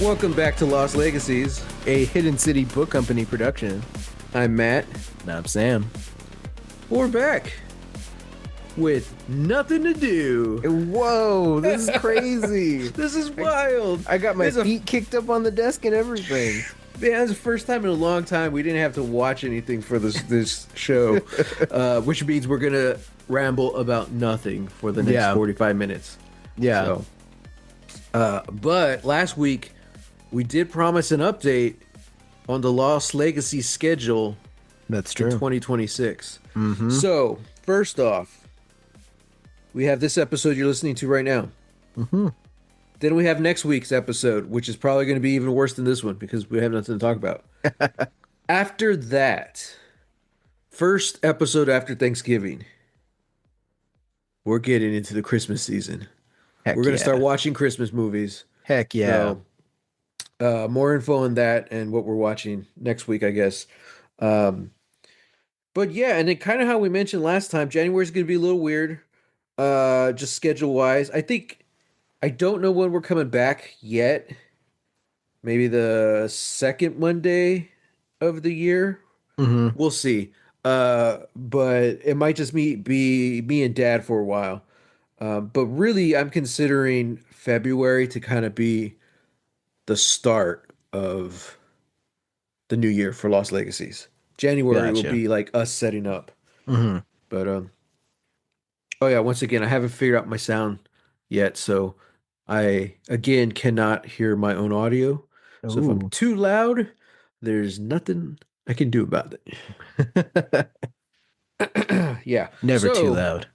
Welcome back to Lost Legacies, A Hidden City Book Company production. I'm Matt. And I'm Sam. We're back with nothing to do. Whoa, this is crazy. This is wild. I got my feet kicked up on the desk and everything. Man, it's the first time in a long time we didn't have to watch anything for this show, which means we're gonna ramble about nothing for the next 45 minutes. Yeah. So, but last week we did promise an update on the Lost Legacy schedule. That's true. 2026. So, first off, we have this episode you're listening to right now. Then we have next week's episode, which is probably going to be even worse than this one because we have nothing to talk about. After that, first episode after Thanksgiving, we're getting into the Christmas season. Heck We're going to start watching Christmas movies. Heck yeah. So, more info on that and what we're watching next week, I guess. But yeah, and then kind of how we mentioned last time, January is going to be a little weird, just schedule wise. I don't know when we're coming back yet. Maybe the second Monday of the year. We'll see. But it might just be me and Dad for a while. But really, I'm considering February to kind of be the start of the new year for Lost Legacies. January will be like us setting up. But oh yeah, once again, I haven't figured out my sound yet, so I again cannot hear my own audio. So if I'm too loud, there's nothing I can do about it. Yeah. Never too loud.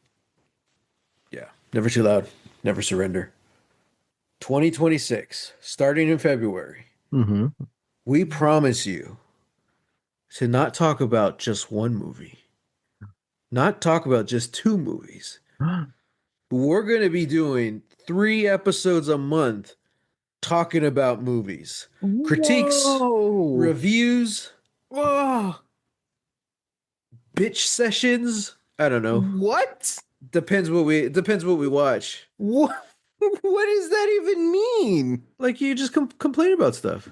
Yeah. Never too loud. Never surrender. 2026, starting in February. We promise you to not talk about just one movie, not talk about just two movies. We're going to be doing 3 episodes a month talking about movies, critiques, reviews, bitch sessions. I don't know. What? Depends what we watch. What does that even mean? Like you just complain about stuff.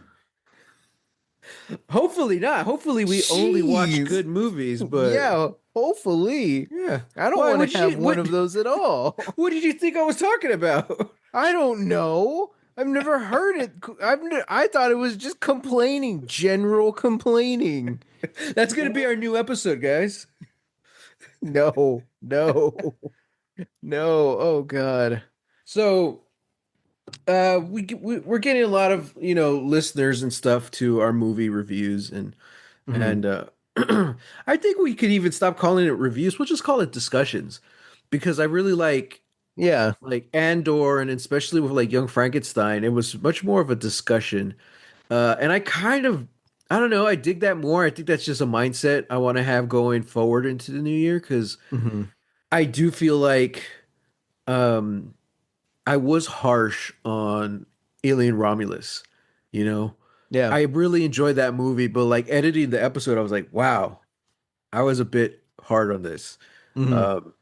Hopefully not. Hopefully we only watch good movies, but yeah, hopefully. Yeah. I don't want to have one of those at all. What did you think I was talking about? I don't know. I've never heard it. I thought it was just complaining, general complaining. That's going to be our new episode, guys. No. Oh God. So, we're getting a lot of listeners and stuff to our movie reviews and I think we could even stop calling it reviews. We'll just call it discussions because I really like Andor and especially with like Young Frankenstein, it was much more of a discussion. And I don't know, I dig that more. I think that's just a mindset I want to have going forward into the new year because I do feel like I was harsh on Alien Romulus, Yeah. I really enjoyed that movie, but like editing the episode, I was like, wow, I was a bit hard on this. Although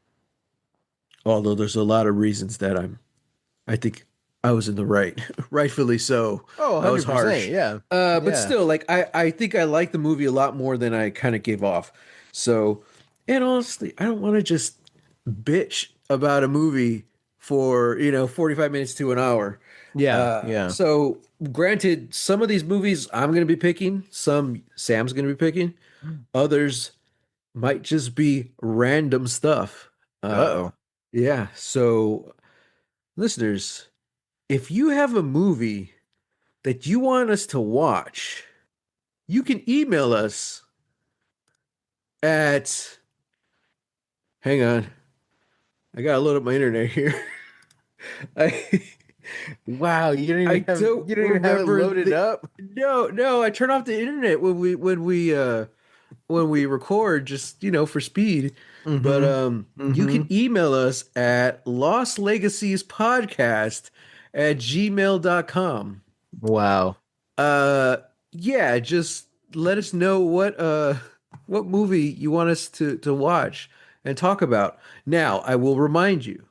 there's a lot of reasons that I think I was in the right, rightfully so. Oh, 100%, I was harsh. Yeah. But still, like, I think I like the movie a lot more than I kind of gave off. So, and honestly, I don't want to just bitch about a movie for, 45 minutes to an hour. Yeah. So granted, some of these movies I'm going to be picking, some Sam's going to be picking, others might just be random stuff. Yeah. So listeners, if you have a movie that you want us to watch, you can email us at, hang on, I got to load up my internet here. Wow, you don't even have it loaded up? No, I turn off the internet when we record just, for speed. But you can email us at lostlegaciespodcast@gmail.com. Wow. Yeah, just let us know what movie you want us to watch and talk about. Now, I will remind you,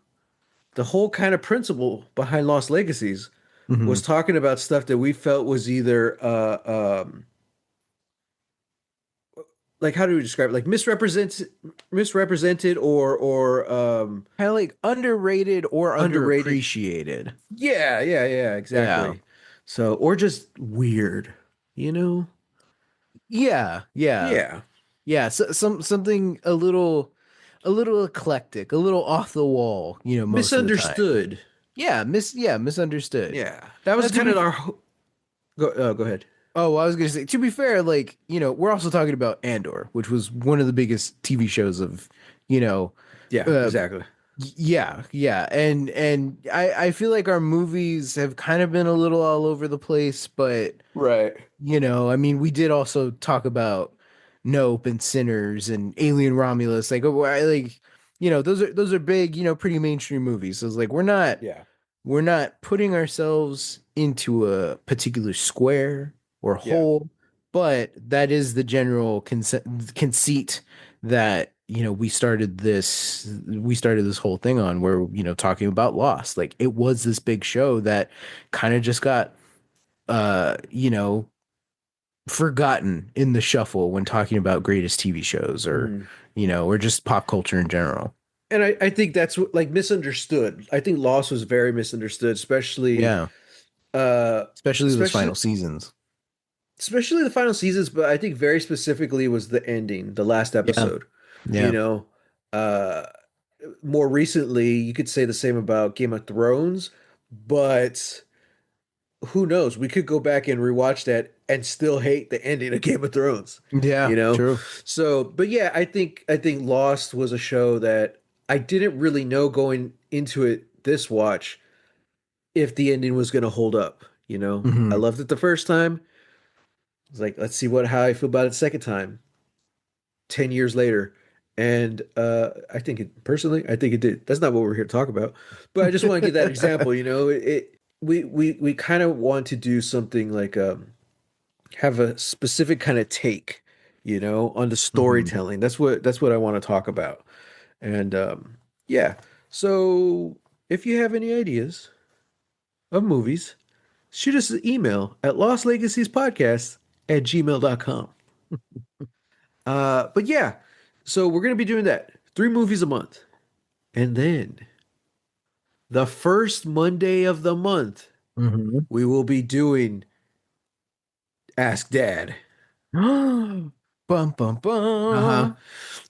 the whole kind of principle behind Lost Legacies Hmm. was talking about stuff that we felt was either like how do we describe it? Like misrepresented or Kind of like underrated or underrated. underappreciated. Yeah, Yeah. exactly. So or just weird, you know? Yeah, yeah. Yeah. Yeah, so, something a little eclectic, a little off the wall, most of the time. Misunderstood. Misunderstood. Yeah. That Now was to kind be of our go ahead. Oh, I was gonna say, to be fair, like, we're also talking about Andor, which was one of the biggest TV shows of, you know, Yeah, uh, exactly. yeah, yeah. And I feel like our movies have kind of been a little all over the place, but Right. I mean, we did also talk about Nope and Sinners and Alien Romulus. Like, those are big, pretty mainstream movies. So it's like Yeah. we're not putting ourselves into a particular square or Yeah. hole, but that is the general conceit that we started this whole thing on, where talking about Lost. Like, it was this big show that kind of just got uh you know forgotten in the shuffle when talking about greatest TV shows, or Mhm. or just pop culture in general. And I think that's what, like misunderstood. I think Lost was very misunderstood, Yeah, uh especially those especially final seasons. especially the final seasons, but I think very specifically was the ending, the last Yeah, episode. You yeah. know, uh more recently you could say the same about Game of Thrones, but who knows? We could go back and rewatch that and still hate the ending of Game of Thrones, Yeah, you know? true. So, but yeah, I think Lost was a show that I didn't really know going into it this watch if the ending was going to hold up, you know? I Hmm. loved it the first time. I was like, let's see what how I feel about it the second time, 10 years later. And I think it personally, I think it did. That's not what we're here to talk about. But I just want to give that example, you know, we kind of want to do something like have a specific kind of take, you know, on the Hmm. storytelling. That's what I want to talk about. And yeah. So if you have any ideas of movies, shoot us an email at lostlegaciespodcast@gmail.com. But yeah, so we're gonna be doing that. 3 movies a month. And then the first Monday of the month, Hmm. we will be doing Ask Dad. Bum bum Uh-huh.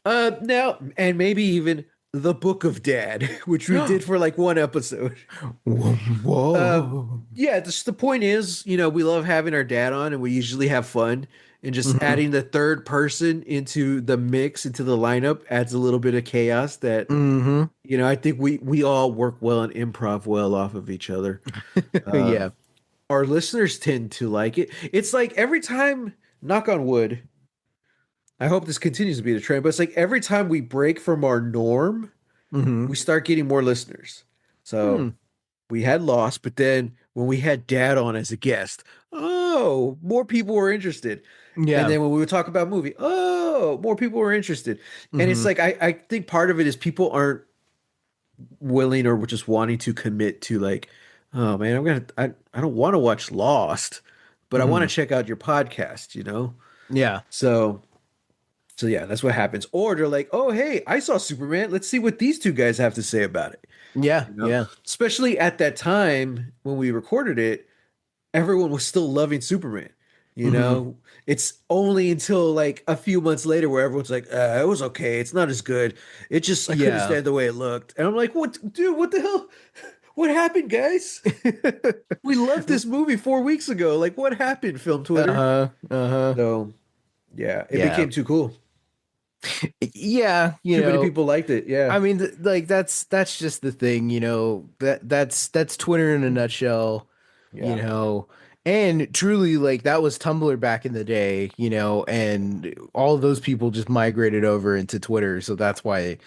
bum. Now, and maybe even the Book of Dad, which we did for like one episode. Whoa, Uh, whoa. yeah, the point is, you know, we love having our dad on and we usually have fun. And just Hmm. adding the third person into the mix, into the lineup, adds a little bit of chaos that, Hmm. you know, I think we all work well and improv well off of each other. Yeah. Our listeners tend to like it. It's like every time, knock on wood, I hope this continues to be the trend, but it's like every time we break from our norm, Hmm. we start getting more listeners. So Hmm. we had Lost, but then when we had Dad on as a guest, oh, more people were interested. And Yeah. then when we would talk about movie, oh, more people were interested. And it's Hmm. like I think part of it is people aren't willing or just wanting to commit to like, oh man, I don't want to watch Lost, but I want Hmm. to check out your podcast, you know? Yeah. So so yeah, that's what happens. Or they're like, oh hey, I saw Superman. Let's see what these two guys have to say about it. Yeah. You know? Yeah. Especially at that time when we recorded it, everyone was still loving Superman. You Hmm. know, it's only until like a few months later where everyone's like, it was okay. It's not as good. It just, I couldn't Yeah. stand the way it looked. And I'm like, what, dude, what the hell? What happened, guys? We loved this movie 4 weeks ago. Like, what happened, film Twitter? Uh-huh. Uh-huh. So, yeah, it Yeah. became too cool. Yeah, Too many people liked it. Yeah. I mean, like, that's just the thing, that's Twitter in a nutshell, you Yeah. know. And truly, like, that was Tumblr back in the day, and all of those people just migrated over into Twitter, so that's why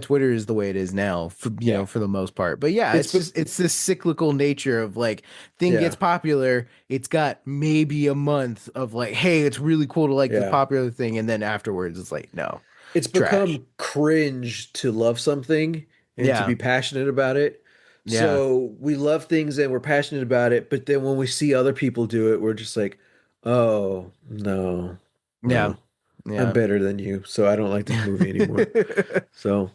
Twitter is the way it is now, Yeah. for the most part. But yeah, It's, but, it's this cyclical nature of, like, thing gets yeah. popular, it's got maybe a month of, like, hey, it's really cool to like this Yeah. popular thing, and then afterwards it's like, no, It's trash. become cringe to love something and to Yeah. be passionate about it. Yeah. So we love things and we're passionate about it, but then when we see other people do it, we're just like, oh, no, Yeah. no, I'm Yeah. better than you, so I don't like this movie anymore. So,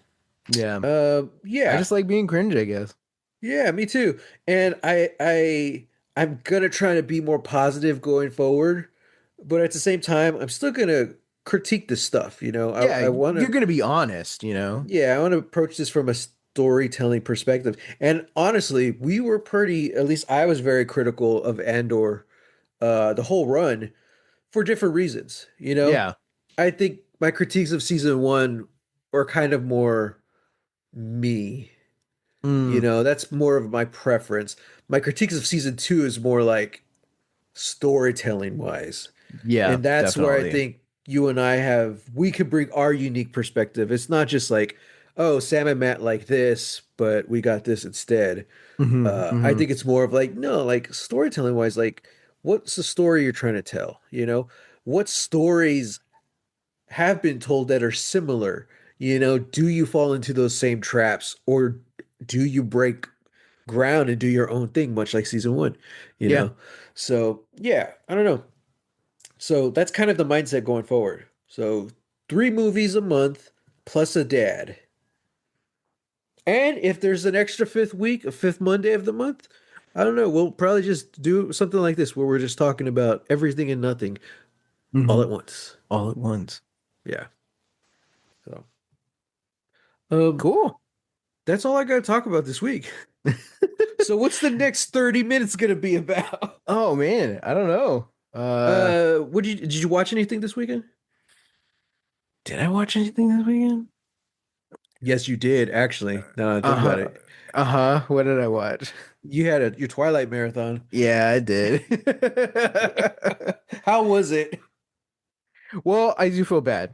Yeah. I yeah, just like being cringe, I guess. yeah, me too. And I'm gonna try to be more positive going forward, but at the same time, I'm still gonna critique this stuff. Yeah, I want you're to, gonna be honest, you know? yeah, I want to approach this from a storytelling perspective. And honestly, we were pretty, at least I was very critical of Andor, the whole run for different reasons. Yeah. I think my critiques of season one are kind of more me. Mm, That's more of my preference. My critiques of season two is more like storytelling wise. yeah, And that's where I definitely. think we could bring our unique perspective. It's not just like, oh, Sam and Matt like this, but we got this instead. Hmm. I Hmm. think it's more of like, no, like storytelling wise, like, what's the story you're trying to tell? What stories have been told that are similar? Do you fall into those same traps, or do you break ground and do your own thing, much like season one? You Yeah. know, so yeah, I don't know. So that's kind of the mindset going forward. So 3 movies a month plus a dad. And if there's an extra fifth week, a fifth Monday of the month, I don't know. We'll probably just do something like this where we're just talking about everything and nothing all Hmm. at once. All at once. Yeah. So, um, Cool. that's all I got to talk about this week. So what's the next 30 minutes going to be about? Oh man, I don't know. Did you watch anything this weekend? Did I watch anything this weekend? Yes, you did, actually. Now that I think about Uh-huh. it. Uh-huh. What did I watch? You had your Twilight marathon. Yeah, I did. How was it? Well, I do feel bad.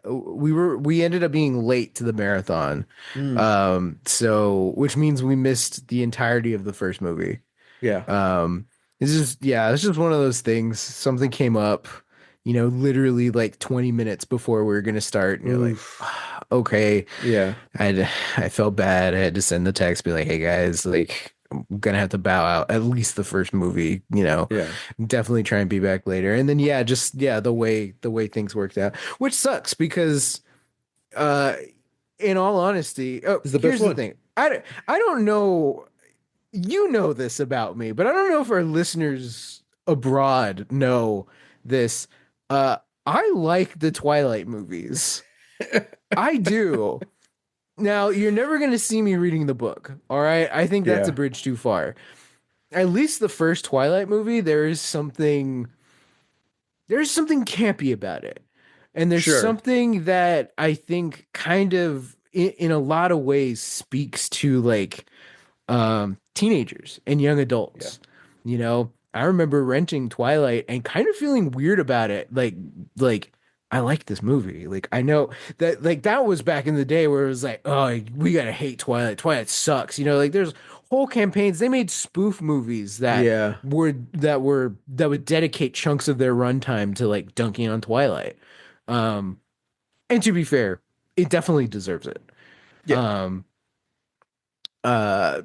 We ended up being late to the marathon. Mm, So which means we missed the entirety of the first movie. yeah. Um, it's just one of those things. Something came up, literally like 20 minutes before we were gonna start, and you're like, Oof. okay. Yeah. I felt bad. I had to send the text, be like, hey guys, like I'm gonna have to bow out at least the first movie, Yeah. definitely try and be back later. And then yeah, just yeah, the way things worked out, which sucks because uh in all honesty, oh, It's the best here's the one. thing. I don't know, you know this about me, but I don't know if our listeners abroad know this. Uh I like the Twilight movies. I do. Now, you're never going to see me reading the book. All right. I think that's a Yeah. bridge too far. At least the first Twilight movie, there's something campy about it. And there's Sure. something that I think kind of in a lot of ways speaks to like teenagers and young Yeah. adults. I remember renting Twilight and kind of feeling weird about it. Like I like this movie. Like I know that like that was back in the day where it was like, oh, we gotta hate Twilight. Twilight sucks. Like there's whole campaigns. They made spoof movies that Yeah. would dedicate chunks of their runtime to like dunking on Twilight. Um, and to be fair, it definitely deserves it. Yeah. Um, uh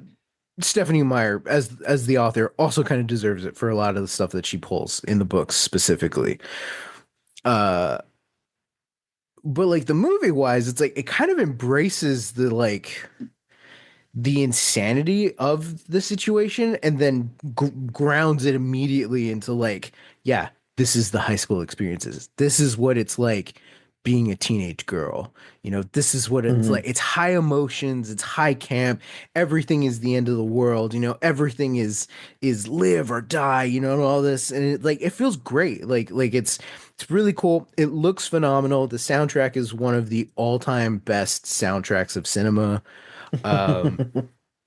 Stephanie Meyer as the author also kind of deserves it for a lot of the stuff that she pulls in the books specifically. Uh but like the movie wise, it's like it kind of embraces the insanity of the situation and then grounds it immediately into like, yeah, this is the high school experiences. This is what it's like being a teenage girl. This is what it's like. Hmm. It's high emotions, it's high camp. Everything is the end of the world. Everything is live or die, and all this. And it feels great. Like it's really cool. It looks phenomenal. The soundtrack is one of the all-time best soundtracks of cinema. Um,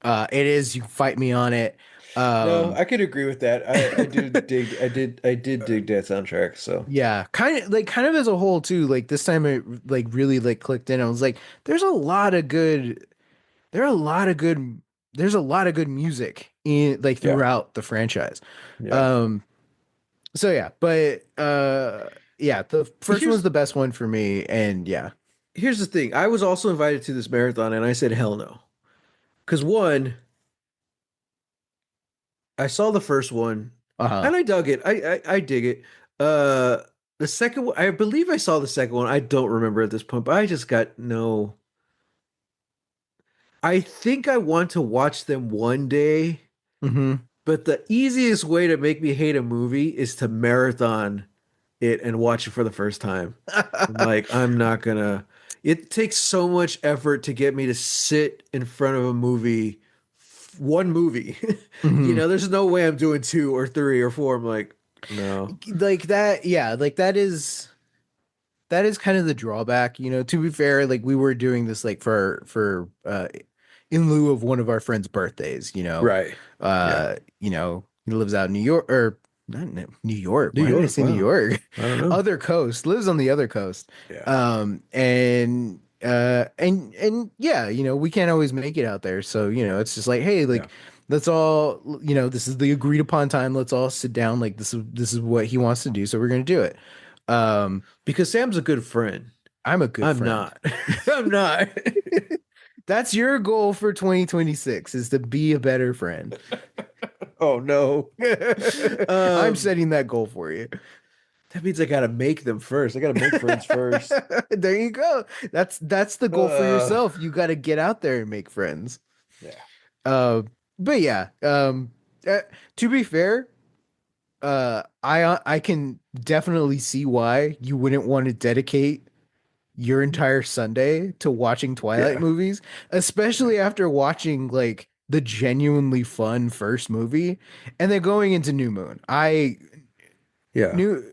it is. You can fight me on it. No, Um, I could agree with that. I did dig that soundtrack, so yeah, kind of as a whole too. Like this time, it like really like clicked in. I was like, there's a lot of good. There are a lot of good. There's a lot of good music in like yeah. throughout the franchise. Yeah. Um, so yeah, but yeah, the first one's Here's the best one for me, and yeah, here's the thing. I was also invited to this marathon and I said hell no. Because one, I saw the first one Uh-huh. and I dug it. I dig it. Uh, the second one, I believe I saw the second one. I don't remember at this point, but I just got no. I think I want to watch them one day, Hmm. but the easiest way to make me hate a movie is to marathon it and watch it for the first time. I'm like, I'm not gonna. It takes so much effort to get me to sit in front of a movie, one movie. You Hmm. know, there's no way I'm doing two or three or four. I'm like, no. Like that, yeah, like that is kind of the drawback, you know. To be fair, like we were doing this like for in lieu of one of our friends' birthdays, you know. Right. Yeah. You know, he lives out in New York, or not New York. New Why did I York. say New Wow. York? I don't know. Other coast, lives on the other coast. Yeah. And yeah, you know, we can't always make it out there. So, you know, it's just like, hey, Yeah. like let's all, you know, this is the agreed upon time. Let's all sit down. Like this is what he wants to do, so we're gonna do it. Um, Because Sam's a good friend. I'm a good I'm friend. not. I'm not. That's your goal for 2026 is to be a better friend. Oh no. I'm Um, setting that goal for you. that means I gotta make them first. I gotta make friends first. There you go. That's the goal for Uh, yourself. You got to get out there and make friends. yeah. Uh, but yeah, uh, to be fair, I can definitely see why you wouldn't want to dedicate your entire Sunday to watching Twilight Yeah. movies, Yeah. especially after watching like the genuinely fun first movie and then going into New Moon. I Yeah. knew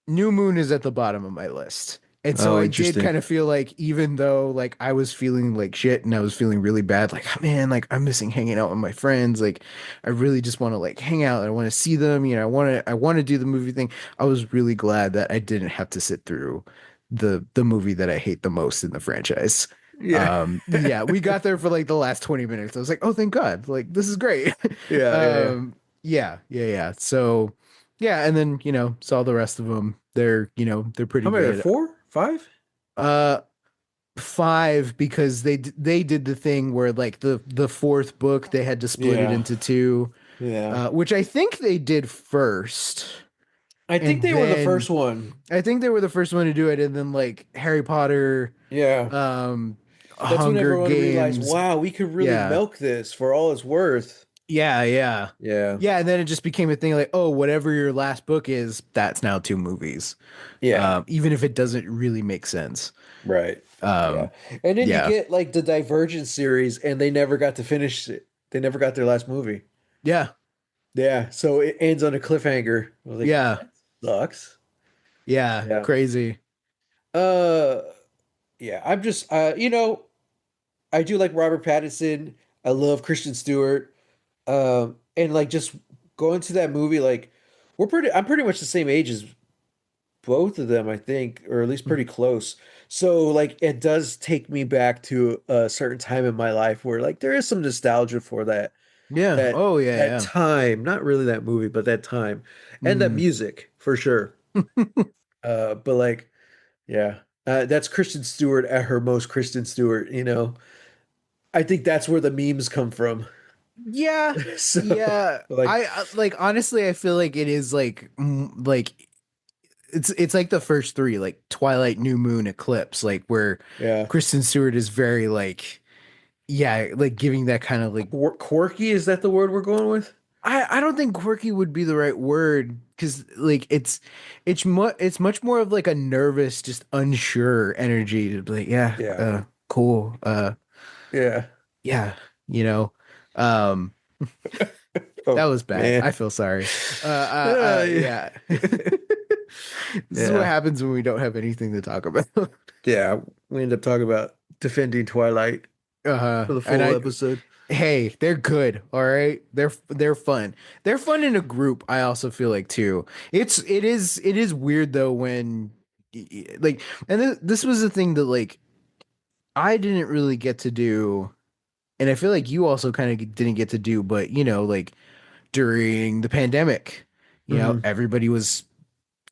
New Moon is at the bottom of my list. And so Oh, I did interesting. kind of feel like even though like I was feeling like shit and I was feeling really bad, like "Oh, man, like I'm missing hanging out with my friends. Like I really just want to like hang out. I want to see them. You know, I want to do the movie thing. I was really glad that I didn't have to sit through the movie that I hate the most in the franchise. Yeah. Yeah, we got there for like the last 20 minutes. I was like, oh thank God. Like this is great. Yeah. Yeah. Yeah. Yeah. So yeah, and then, you know, saw the rest of them. They're, you know, they're How pretty many are there? good. Four? Five? Uh, five because they did the thing where like the fourth book they had to split it Yeah. into two, Yeah. which I think they did first, I think and they were the then first one. I think they were the first one to do it, and then like Harry Potter, Yeah. um, That's when Hunger everyone realized, Games, wow, we could really yeah, milk this for all it's worth. yeah. Yeah. Yeah, and then it just became a thing like, oh, whatever your last book is, that's now two movies. Yeah. Even if it doesn't really make sense. Right. Yeah. Um, And then you yeah, get like the Divergent series, and they never got to finish it. They never got their last movie. yeah, Yeah. So it ends on a cliffhanger. I was like, yeah, that sucks. yeah, Yeah. crazy. Uh, yeah. I'm just, I do like Robert Pattinson. I love Christian Stewart. And like just going to that movie, like I'm pretty much the same age as both of them, I think, or at least pretty close. So like it does take me back to a certain time in my life where like there is some nostalgia for Yeah. that Oh, yeah, that yeah. time, not really that movie, but that time and that Mm. music for sure. But like yeah, that's Kristen Stewart at her most Kristen Stewart, you know. I think that's where the memes come from. Yeah. So Yeah. like Like honestly, I feel like it is like like it's like the first three, like Twilight, New Moon, Eclipse, like where yeah. Kristen Stewart is very like yeah, like giving that kind of like Quirky, is that the word we're going with? I don't think quirky would be the right word because like it's much more of like a nervous, just unsure energy to be like, yeah, Yeah. cool. Yeah. Yeah, you know. Um that Oh was bad. man. I feel sorry. Yeah. Yeah. This is what Yeah. happens when we don't have anything to talk about. Yeah. We end up talking about defending Twilight for the And full episode. hey, they're good, all right? They're fun. They're fun in a group, I also feel like too. It is weird though when like and this was the thing that like I didn't really get to do and I feel like you also kind of didn't get to do, but you know, like during the pandemic, you know, Hmm. everybody was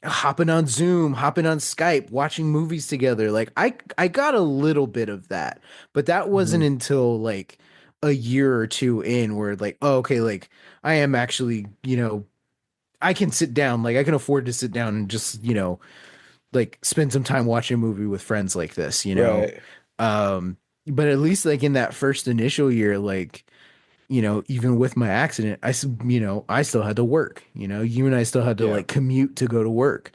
hopping on Zoom, hopping on Skype, watching movies together. Like I got a little bit of that, but that wasn't Hmm. until like a year or two in where like, oh, okay, like I am actually, I can sit down, like I can afford to sit down and just, like spend some time watching a movie with friends like this. Right. Um, but at least like in that first initial year, like, even with my accident, I still had to work, you and I still had to Yeah. like commute to go to work.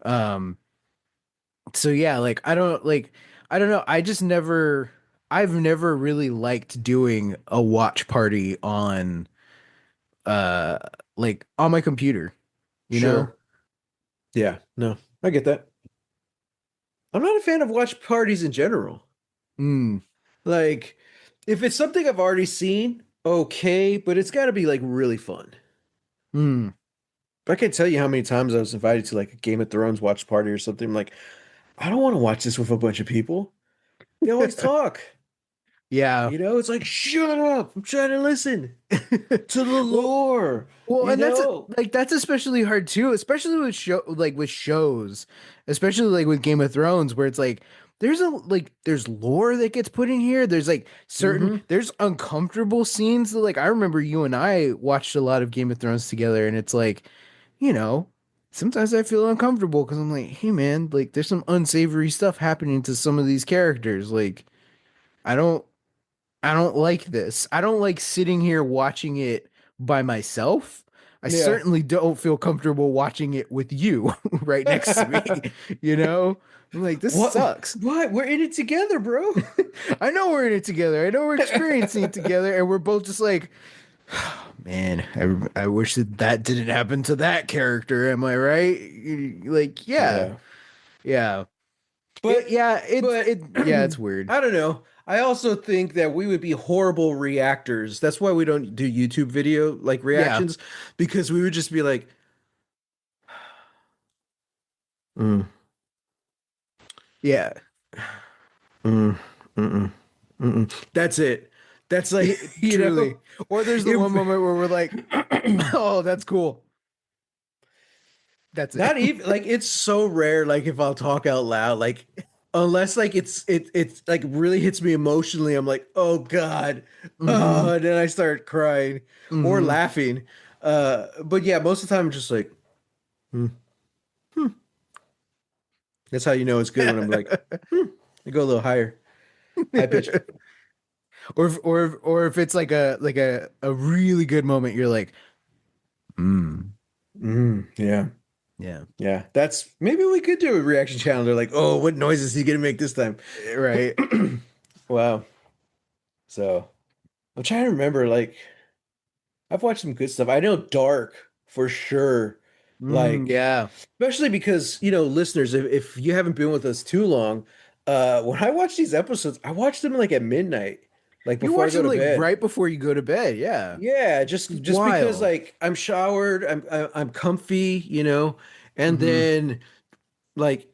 Um, so yeah, like I don't know. I've never really liked doing a watch party on uh like on my computer, you know? Sure. Yeah. No, I get that. I'm not a fan of watch parties in general. Mm, Like, if it's something I've already seen, okay, but it's got to be like really fun. mm. I can't tell you how many times I was invited to like a Game of Thrones watch party or something. I'm like, I don't want to watch this with a bunch of people. They always talk. Yeah. It's like, shut up. I'm trying to listen to the Well, lore, well, you and know? that's especially hard too, especially with shows, especially like with Game of Thrones, where it's like there's lore that gets put in here. There's like Mm-hmm. there's uncomfortable scenes that like I remember you and I watched a lot of Game of Thrones together, and it's like, you know, sometimes I feel uncomfortable because I'm like, hey man, like there's some unsavory stuff happening to some of these characters. Like, I don't I don't like this. I don't like sitting here watching it by myself. I Yeah. certainly don't feel comfortable watching it with you right next to me. You know? I'm like, this What? sucks. What? We're in it together, bro. I know we're in it together. I know we're experiencing it together, and we're both just like, man, I wish that didn't happen to that character. Am I right? Like, yeah, Yeah. yeah, But but yeah, it's weird. I don't know. I also think that we would be horrible reactors. That's why we don't do YouTube video like Yeah, reactions because we would just be like, mm, yeah. mm, mm-mm, mm-mm. That's it. That's like, Truly. Or there's the one if moment where we're like, oh, that's cool. That's it. not even like it's so rare. Like if I'll talk out loud, like unless like it's like really hits me emotionally, I'm like, oh God, Hmm. oh, and then I start crying or Hmm. laughing. But yeah, most of the time I'm just like, hmm, hmm. That's how you know it's good when I'm like, hmm. I go a little higher, high pitch. Or if it's like a really good moment, you're like, mm, Yeah, yeah, yeah. That's maybe we could do a reaction channel. They're like, oh, what noise is he gonna make this time? right. Wow. So I'm trying to remember. Like I've watched some good stuff. I know Dark for sure. Like Yeah. especially because listeners, if you haven't been with us too long, when I watch these episodes, I watch them like at midnight, like You before I watch go them to like bed. right before you go to bed. Yeah. Yeah, It's just because wild. like I'm showered, I'm comfy, and Hmm. then like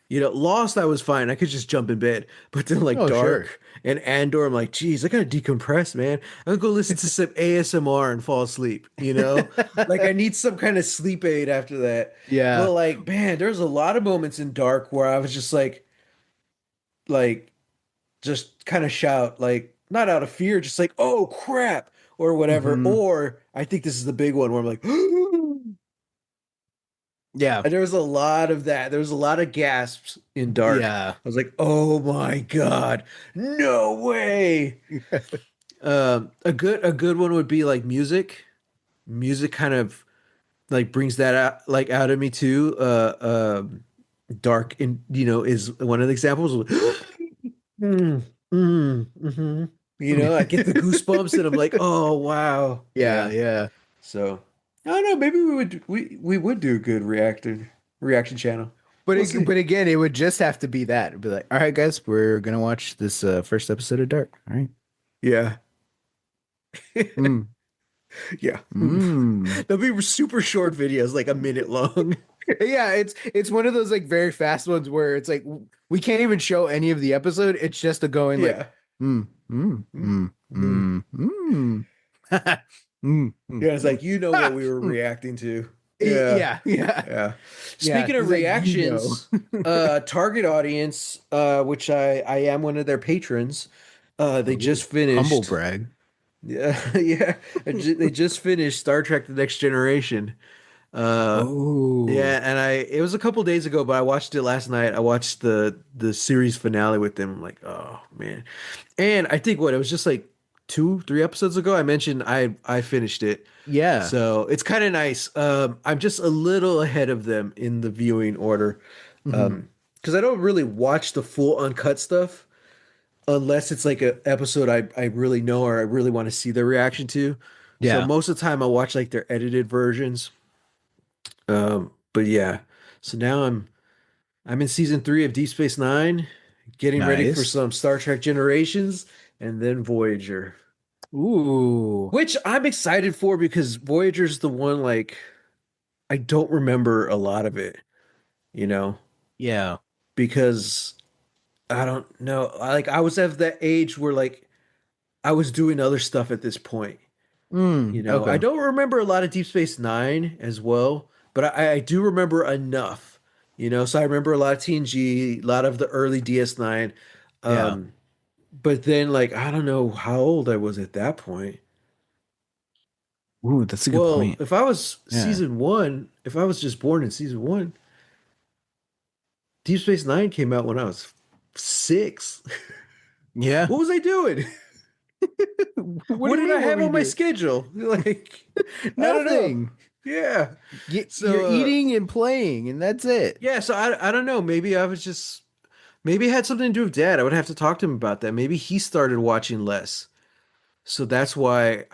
Lost I was fine. I could just jump in bed. But then like Oh, sure. Dark and Andor, I'm like, geez, I gotta decompress, man. I'm gonna go listen to some ASMR and fall asleep. Like I need some kind of sleep aid after that. Yeah. But like, man, there's a lot of moments in Dark where I was just like just kind of shout, like not out of fear, just like, oh crap, or whatever. Hmm. Or I think this is the big one where I'm like, Yeah. and there was a lot of that. There was a lot of gasps in Dark. Yeah. I was like, oh my God, no way. A good one would be like music. Music kind of like brings that out like out of me too. Dark in is one of the examples. Mm, I get the goosebumps and I'm like, oh wow. Yeah. Yeah. Yeah. So I don't know, maybe we would do a good reaction channel. We'll see. But again, it would just have to be that. It'd be like, all right, guys, we're gonna watch this first episode of Dark. All right. Yeah. Mm. Yeah. Mm. They'll be super short videos, like a minute long. Yeah, it's one of those like very fast ones where it's like we can't even show any of the episode. It's just a going like, Yeah. mm, mm, mm, Mhm. mm, mm. Mm, mm, Yeah, it's mm. like you know what Ah, we were mm. reacting to. Yeah. Yeah, yeah, Yeah. yeah. Speaking of He's like, you know. reactions, target audience, which I am one of their patrons. They Ooh, just humble finished. brag. Yeah, yeah. They just finished Star Trek: The Next Generation. Uh, Oh, yeah, and it was a couple days ago, but I watched it last night. I watched the series finale with them. I'm like, oh man. And I think what it was just like 2, 3 episodes ago. I mentioned I finished it, yeah. so it's kind of nice. I'm just a little ahead of them in the viewing order, Hmm. because I don't really watch the full uncut stuff unless it's like a episode I really know or I really want to see their reaction to. So Yeah. most of the time I watch like their edited versions. But yeah, so now I'm in season 3 of Deep Space Nine, getting ready for Nice. some Star Trek Generations, and then Voyager, Ooh. which I'm excited for because Voyager's the one like I don't remember a lot of it, you know, Yeah. because I don't know. I was at that age where like I was doing other stuff at this point. I Okay. don't remember a lot of Deep Space Nine as well, but I do remember enough. So I remember a lot of TNG, a lot of the early DS9. Yeah. Um, but then like I don't know how old I was at that point. Ooh, that's a good Well, point. if I was Yeah. season one, if I was just born in season one, Deep Space Nine came out when I was 6. Yeah. What was I doing? What do What you did I mean? What have were you on my doing? schedule? Like, I don't know. Nothing. Yeah. You're So, eating and playing, and that's it. yeah, so I don't know. Maybe it had something to do with dad. I would have to talk to him about that. Maybe he started watching less. So that's why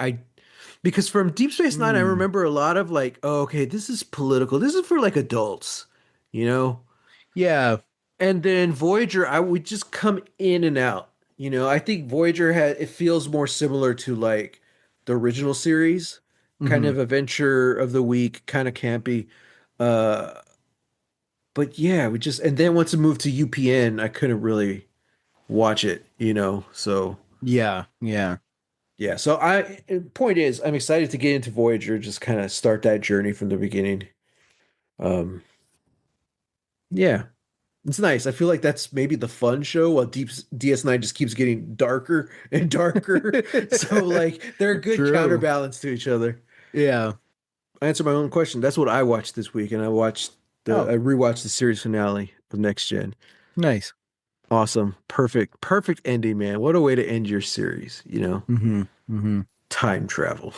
because from Deep Space Nine, I Hmm. remember a lot of like, oh, okay, this is political. This is for like adults, you know? Yeah. And then Voyager, I would just come in and out. I think Voyager it feels more similar to like the original series, kind Hmm. of adventure of the week, kind of campy. Uh, but yeah, and then once it moved to UPN, I couldn't really watch it. So Yeah. Yeah. yeah, so point is, I'm excited to get into Voyager, just kind of start that journey from the beginning. Um, yeah, it's nice. I feel like that's maybe the fun show while Deep DS9 just keeps getting darker and darker. So like they're a good True. counterbalance to each other. Yeah. I answer my own question. That's what I watched this week, and I Oh, rewatched the series finale of Next Gen. nice. Awesome. Perfect. Perfect ending, man. What a way to end your series. Hmm. Hmm. Time travel.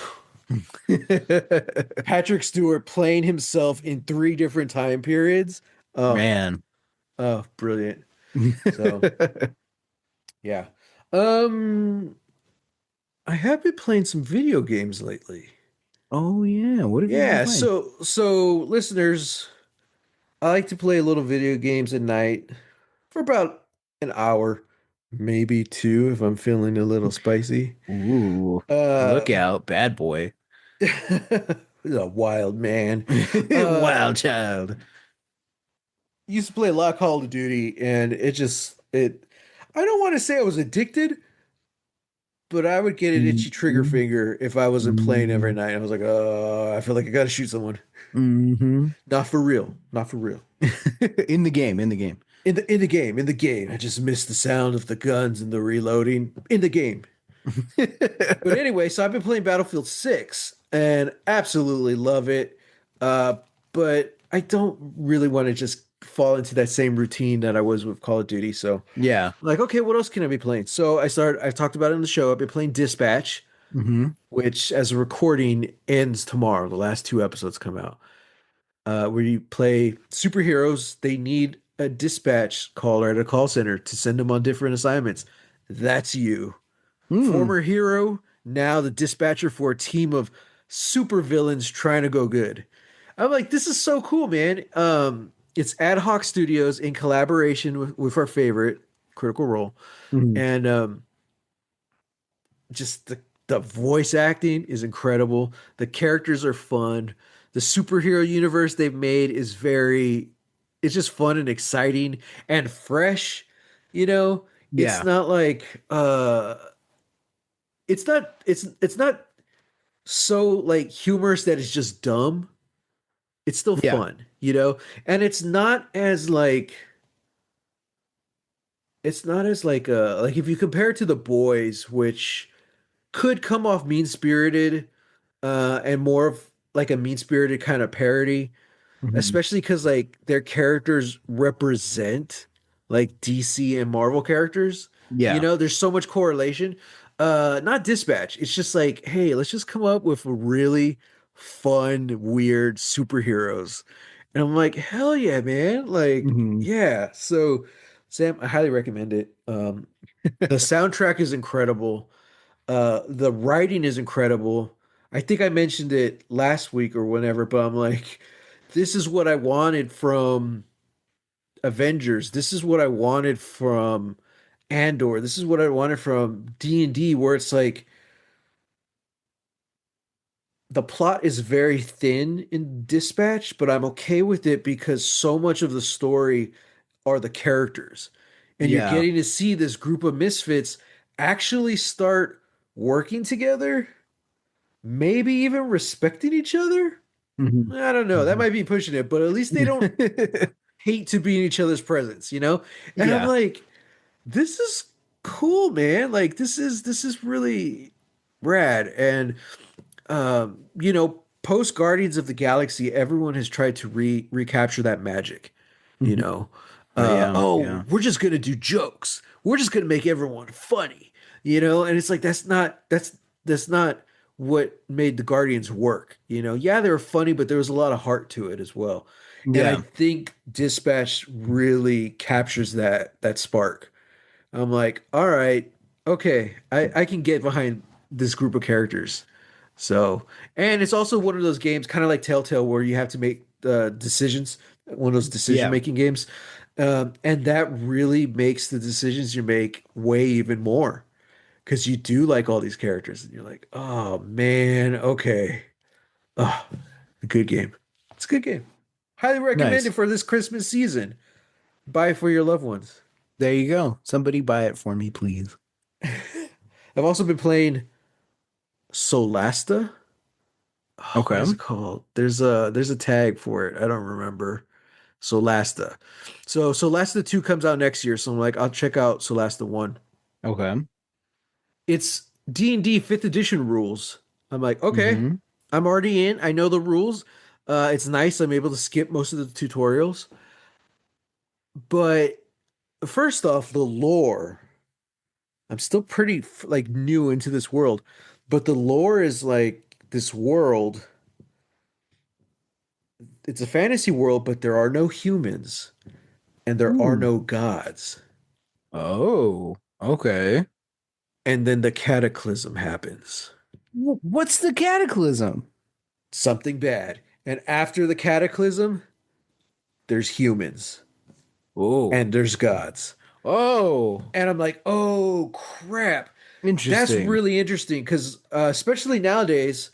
Patrick Stewart playing himself in 3 different time periods. Oh, Man. oh, brilliant. So, yeah. Um, I have been playing some video games lately. Oh yeah. What have you been Yeah, playing? so listeners, I like to play little video games at night for about an hour, maybe 2 if I'm feeling a little spicy. Ooh. Look Uh, out, bad boy. he's a wild man. Uh, Wild child. used to play a lot of Call of Duty, and I don't want to say I was addicted, but I would get an itchy trigger Mm-hmm. finger if I wasn't playing every night. I was like, I feel like I gotta shoot someone. Mm-hmm. Not for real. Not for real. In the game, in the game. In the game. I just miss the sound of the guns and the reloading in the game. But anyway, so I've been playing Battlefield 6 and absolutely love it. Uh, but I don't really want to just fall into that same routine that I was with Call of Duty. So Yeah. like, okay, what else can I be playing? So I've talked about it in the show. I've been playing Dispatch, Hmm. which as a recording ends tomorrow. The last 2 episodes come out. Where you play superheroes. They need a dispatch caller at a call center to send them on different assignments. That's you. Mm. Former hero, now the dispatcher for a team of supervillains trying to go good. I'm like, this is so cool, man. It's Ad Hoc Studios in collaboration with our favorite, Critical Role. Hmm. And just the voice acting is incredible. The characters are fun. The superhero universe they've made is it's just fun and exciting and fresh. You know, it's Yeah. not like it's not so like humorous that it's just dumb. It's still Yeah. fun. And it's not as like it's not as like if you compare it to The Boys, which could come off mean-spirited and more of like a mean-spirited kind of parody, Mhm. especially because like their characters represent like DC and Marvel characters. You Yeah. know, there's so much correlation. Not Dispatch. It's just like, hey, let's just come up with really fun, weird superheroes. And I'm like, hell yeah, man. Like, Hmm. yeah. So, Sam, I highly recommend it. The soundtrack is incredible. The writing is incredible. I think I mentioned it last week or whenever, but I'm like, this is what I wanted from Avengers. This is what I wanted from Andor. This is what I wanted from D&D, where it's like the plot is very thin in Dispatch, but I'm okay with it because so much of the story are the characters. And you're Yeah. getting to see this group of misfits actually start working together, maybe even respecting each other. Hmm. I don't know. That Hmm. might be pushing it, but at least they don't hate to be in each other's presence, you know? And I'm Yeah. like, this is cool, man. Like this is really rad. And post Guardians of the Galaxy, everyone has tried to recapture that magic, you Hmm. know. Yeah. Oh, Yeah. we're just gonna do jokes. We're just gonna make everyone funny, you know. And it's like that's not what made the Guardians work, you know. Yeah, they were funny, but there was a lot of heart to it as well. And I Yeah. think Dispatch really captures that spark. I'm like, all right, okay, I can get behind this group of characters. So, and it's also one of those games, kind of like Telltale, where you have to make decisions, one of those decision Yeah. making games. And that really makes the decisions you make weigh even more because you do like all these characters and you're like, oh man, okay. Oh, a good game. It's a good game. Highly recommend it Nice. for this Christmas season. Buy it for your loved ones. There you go. Somebody buy it for me, please. I've also been playing Solasta. Oh, what is Okay. it called? There's a tag for it. I don't remember. Solasta. So Solasta 2 comes out next year, so I'm like, I'll check out Solasta 1. Okay. It's D&D 5th edition rules. I'm like, okay, Hmm. I'm already in. I know the rules. It's nice. I'm able to skip most of the tutorials. But first off, the lore. I'm still pretty like new into this world, but the lore is like this world. It's a fantasy world, but there are no humans and there are Ooh. no gods. Oh. Okay. And then the cataclysm happens. What's the cataclysm? Something bad. And after the cataclysm, there's humans Oh. and there's gods. Oh. And I'm like, oh crap. That's Interesting. really interesting because, especially nowadays,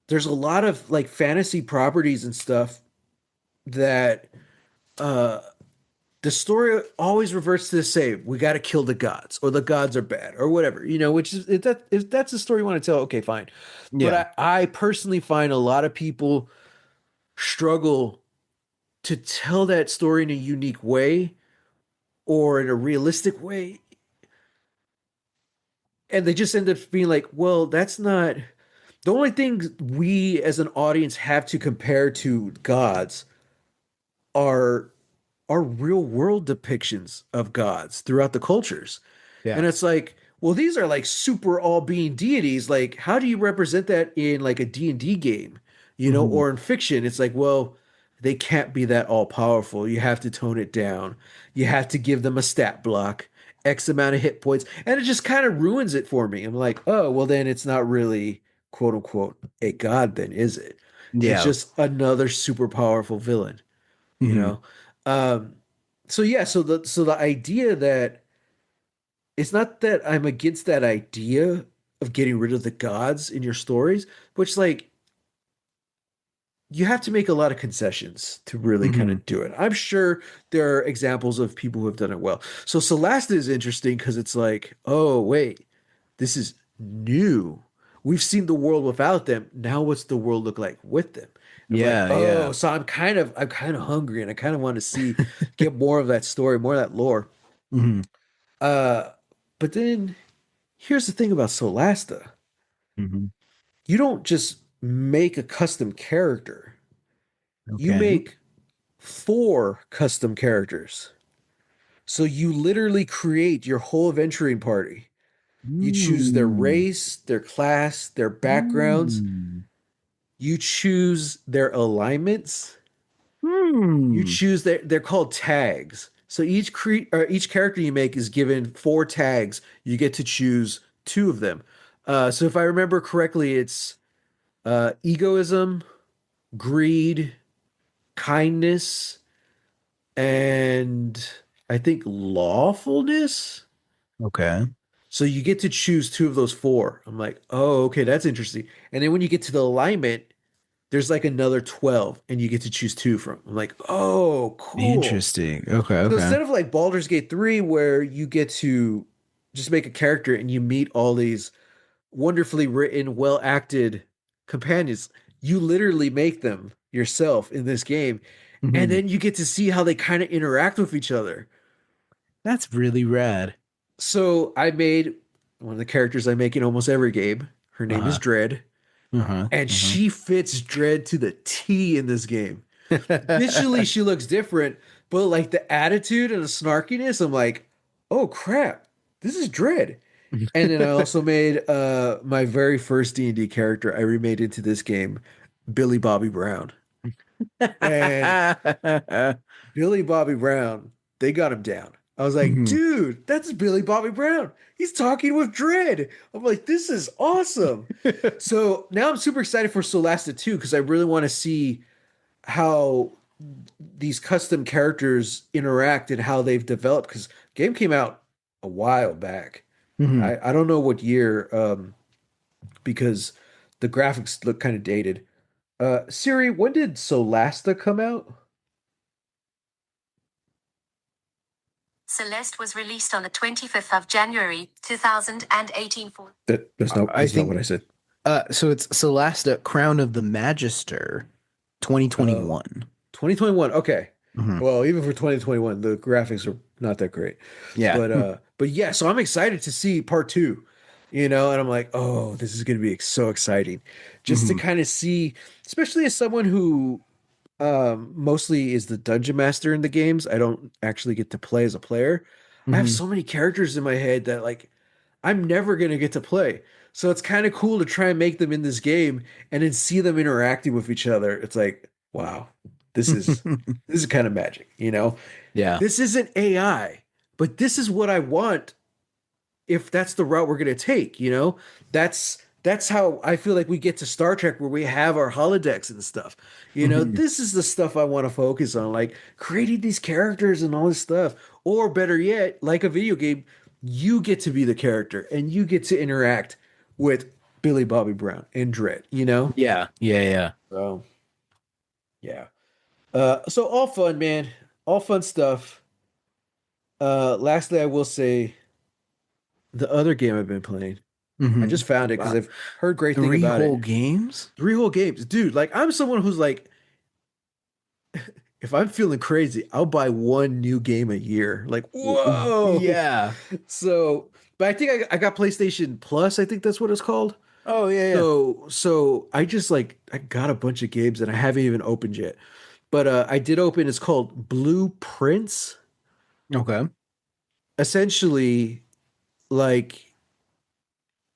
there's a lot of like fantasy properties and stuff that uh, the story always reverts to the same. We got to kill the gods, or the gods are bad, or whatever. You know, which is if that's the story you want to tell, okay, fine. But Yeah. I personally find a lot of people struggle to tell that story in a unique way or in a realistic way, and they just end up being like, well, that's not the only thing we as an audience have to compare to gods are real world depictions of gods throughout the cultures. Yeah. And it's like, well, these are like super all being deities. Like, how do you represent that in like a D&D game, Hmm. or in fiction? It's like, well, they can't be that all powerful. You have to tone it down. You have to give them a stat block, X amount of hit points. And it just kind of ruins it for me. I'm like, oh, well, then it's not really quote unquote a god, then, is it? It's Yeah. just another super powerful villain, you Hmm. know? Um, so yeah, so the idea that it's not that I'm against that idea of getting rid of the gods in your stories, but it's like you have to make a lot of concessions to really kind Hmm. of do it. I'm sure there are examples of people who have done it well. So Celeste is interesting because it's like, oh, wait, this is new. We've seen the world without them. Now, what's the world look like with them? I'm like, Yeah, oh, yeah. so I'm kind of hungry and I kind of want to see get more of that story, more of that lore. Hmm. Uh, but then here's the thing about Solasta. Hmm. You don't just make a custom character. You Okay. make four custom characters. So you literally create your whole adventuring party. You choose their Mm. race, their class, their backgrounds. Mm. You choose their alignments. You Hmm. choose they're called tags. So each character you make is given four tags. You get to choose two of them. So if I remember correctly, it's egoism, greed, kindness, and I think lawfulness. Okay. So you get to choose two of those four. I'm like, oh, okay, that's interesting. And then when you get to the alignment, there's like another 12, and you get to choose two from. I'm like, oh, cool. Interesting. Okay, So okay. instead of like Baldur's Gate 3, where you get to just make a character and you meet all these wonderfully written, well acted companions, you literally make them yourself in this game. And Hmm. then you get to see how they kind of interact with each other. That's really rad. So I made one of the characters I make in almost every game. Her name is Uh-huh. Dread, Uh-huh. and Uh-huh. she fits Dread to the T in this game. Visually, she looks different, but like the attitude and the snarkiness, I'm like, oh crap, this is Dread. And then I also made my very first D&D character I remade into this game, Billy Bobby Brown. And Billy Bobby Brown, they got him down. I was like, Mhm. dude, that's Billy Bobby Brown. He's talking with Dread. I'm like, this is awesome. So now I'm super excited for Solasta 2 because I really want to see how these custom characters interact and how they've developed. Because game came out a while back. Mhm. I don't know what year, because the graphics look kind of dated. Siri, when did Solasta come out? Celeste was released on the 25th of January 2018 for I That's not what think I said. so it's Celasta Crown of the Magister Oh, 2021. 2021. Okay. Mhm. Well, even for 2021, the graphics are not that great. Yeah. But yeah, so I'm excited to see part two, and I'm like, oh, this is going to be so exciting. Just to Mhm. kind of see, especially as someone who mostly is the dungeon master in the games. I don't actually get to play as a player. I have Mhm. so many characters in my head that like I'm never gonna get to play. So it's kind of cool to try and make them in this game and then see them interacting with each other. It's like, wow, this is this is kind of magic. Yeah. This isn't AI, but this is what I want if that's the route we're going to take. That's how I feel like we get to Star Trek where we have our holodecks and stuff. Mhm. This is the stuff I want to focus on, like creating these characters and all this stuff. Or better yet, like a video game, you get to be the character and you get to interact with Billy Bobby Brown and Dredd. Yeah. Yeah, yeah. So yeah. So all fun, man. All fun stuff. Lastly, I will say the other game I've been playing. I Mhm. just found it because Wow. I've heard great thing Three about it. whole games? Three whole games, dude. Like I'm someone who's like, if I'm feeling crazy, I'll buy one new game a year. Like, whoa. Yeah. So, but I think I got PlayStation Plus. I think that's what it's called. Oh, yeah, yeah. So I just like I got a bunch of games that I haven't even opened yet. But I did open. It's called Blueprints. Okay. Essentially, like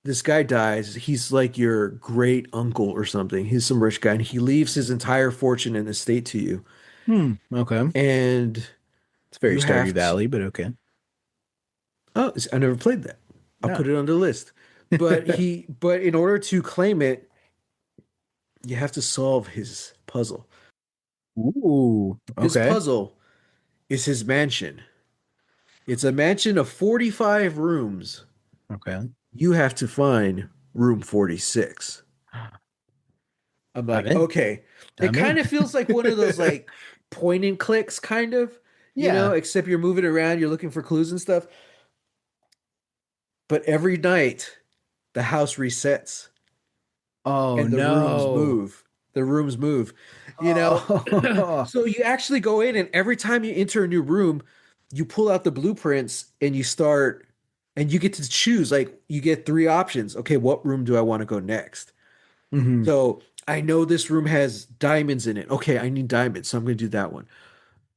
this guy dies. He's like your great uncle or something. He's some rich guy, and he leaves his entire fortune and estate to you. Hmm. Okay. And It's very you Stardew have to. Valley, but okay. Oh, I never played that. I'll No. put it on the list. But in order to claim it, you have to solve his puzzle. Ooh. His Okay. puzzle is his mansion. It's a mansion of 45 rooms. Okay. You have to find room 46. I'm I'm like, in. okay. It I'm in. kind of feels like one of those like point and clicks, kind of, Yeah. except you're moving around, you're looking for clues and stuff. But every night, the house resets Oh and the rooms no. move. the rooms move, you know. Oh. So you actually go in, and every time you enter a new room, you pull out the blueprints and you start, and you get to choose. Like you get three options. Okay, what room do I want to go next? Hmm. So I know this room has diamonds in it. Okay, I need diamonds, so I'm going to do that one.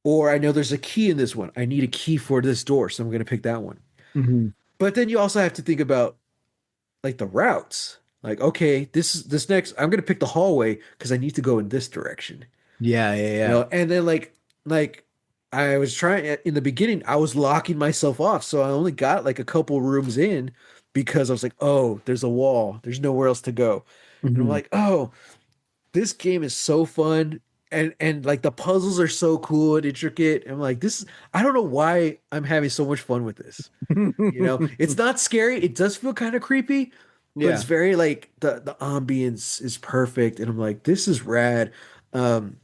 Or I know there's a key in this one. I need a key for this door, so I'm going to pick that one. Hmm. But then you also have to think about like the routes. Like, okay, this next, I'm going to pick the hallway because I need to go in this direction. Yeah, yeah, yeah. And then like I was trying in the beginning, I was locking myself off, so I only got like a couple rooms in because I was like, oh, there's a wall, there's nowhere else to go, and I'm Hmm. like, oh, this game is so fun. And like the puzzles are so cool and intricate. I'm like, this is, I don't know why I'm having so much fun with this. It's not scary. It does feel kind of creepy, but it's Yeah. very like the ambience is perfect. And I'm like, this is rad. Um,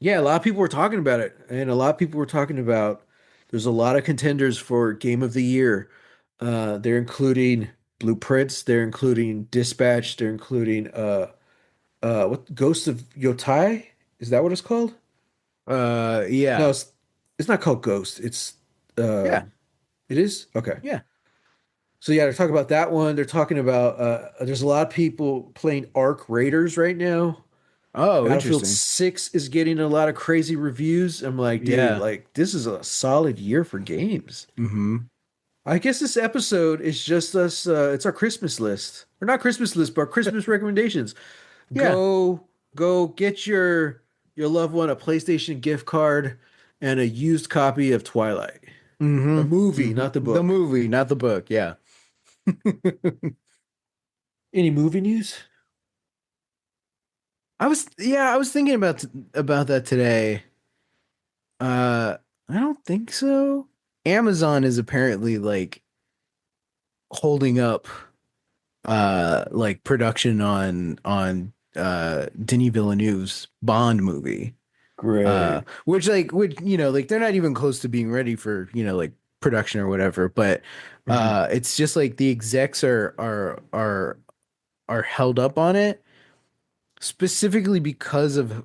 yeah, a lot of people were talking about it, and a lot of people were talking about there's a lot of contenders for Game of the Year. They're including Blueprints, they're including Dispatch, they're including what Ghost of Yotai? Is that what it's called? No, Yeah. it's not called Ghost. Uh Yeah. it is? Okay. Yeah. So yeah, they're talking about that one. They're talking about there's a lot of people playing Arc Raiders right now. Oh, Battlefield interesting. 6 is getting a lot of crazy reviews. I'm like, dude, Yeah. like this is a solid year for games. Hmm. I guess this episode is just us it's our Christmas list. Or not Christmas list, but Christmas recommendations. Yeah. Go go get your loved one a PlayStation gift card and a used copy of Twilight. The Hmm. movie, Hmm. not the The book. movie, not the book. Yeah. Any movie news? I was thinking about that today. Uh, I don't think so. Amazon is apparently like holding up like production on Denis Villeneuve's Bond movie. Great. Which like they're not even close to being ready for, like production or whatever, but Hmm. it's just like the execs are held up on it specifically because of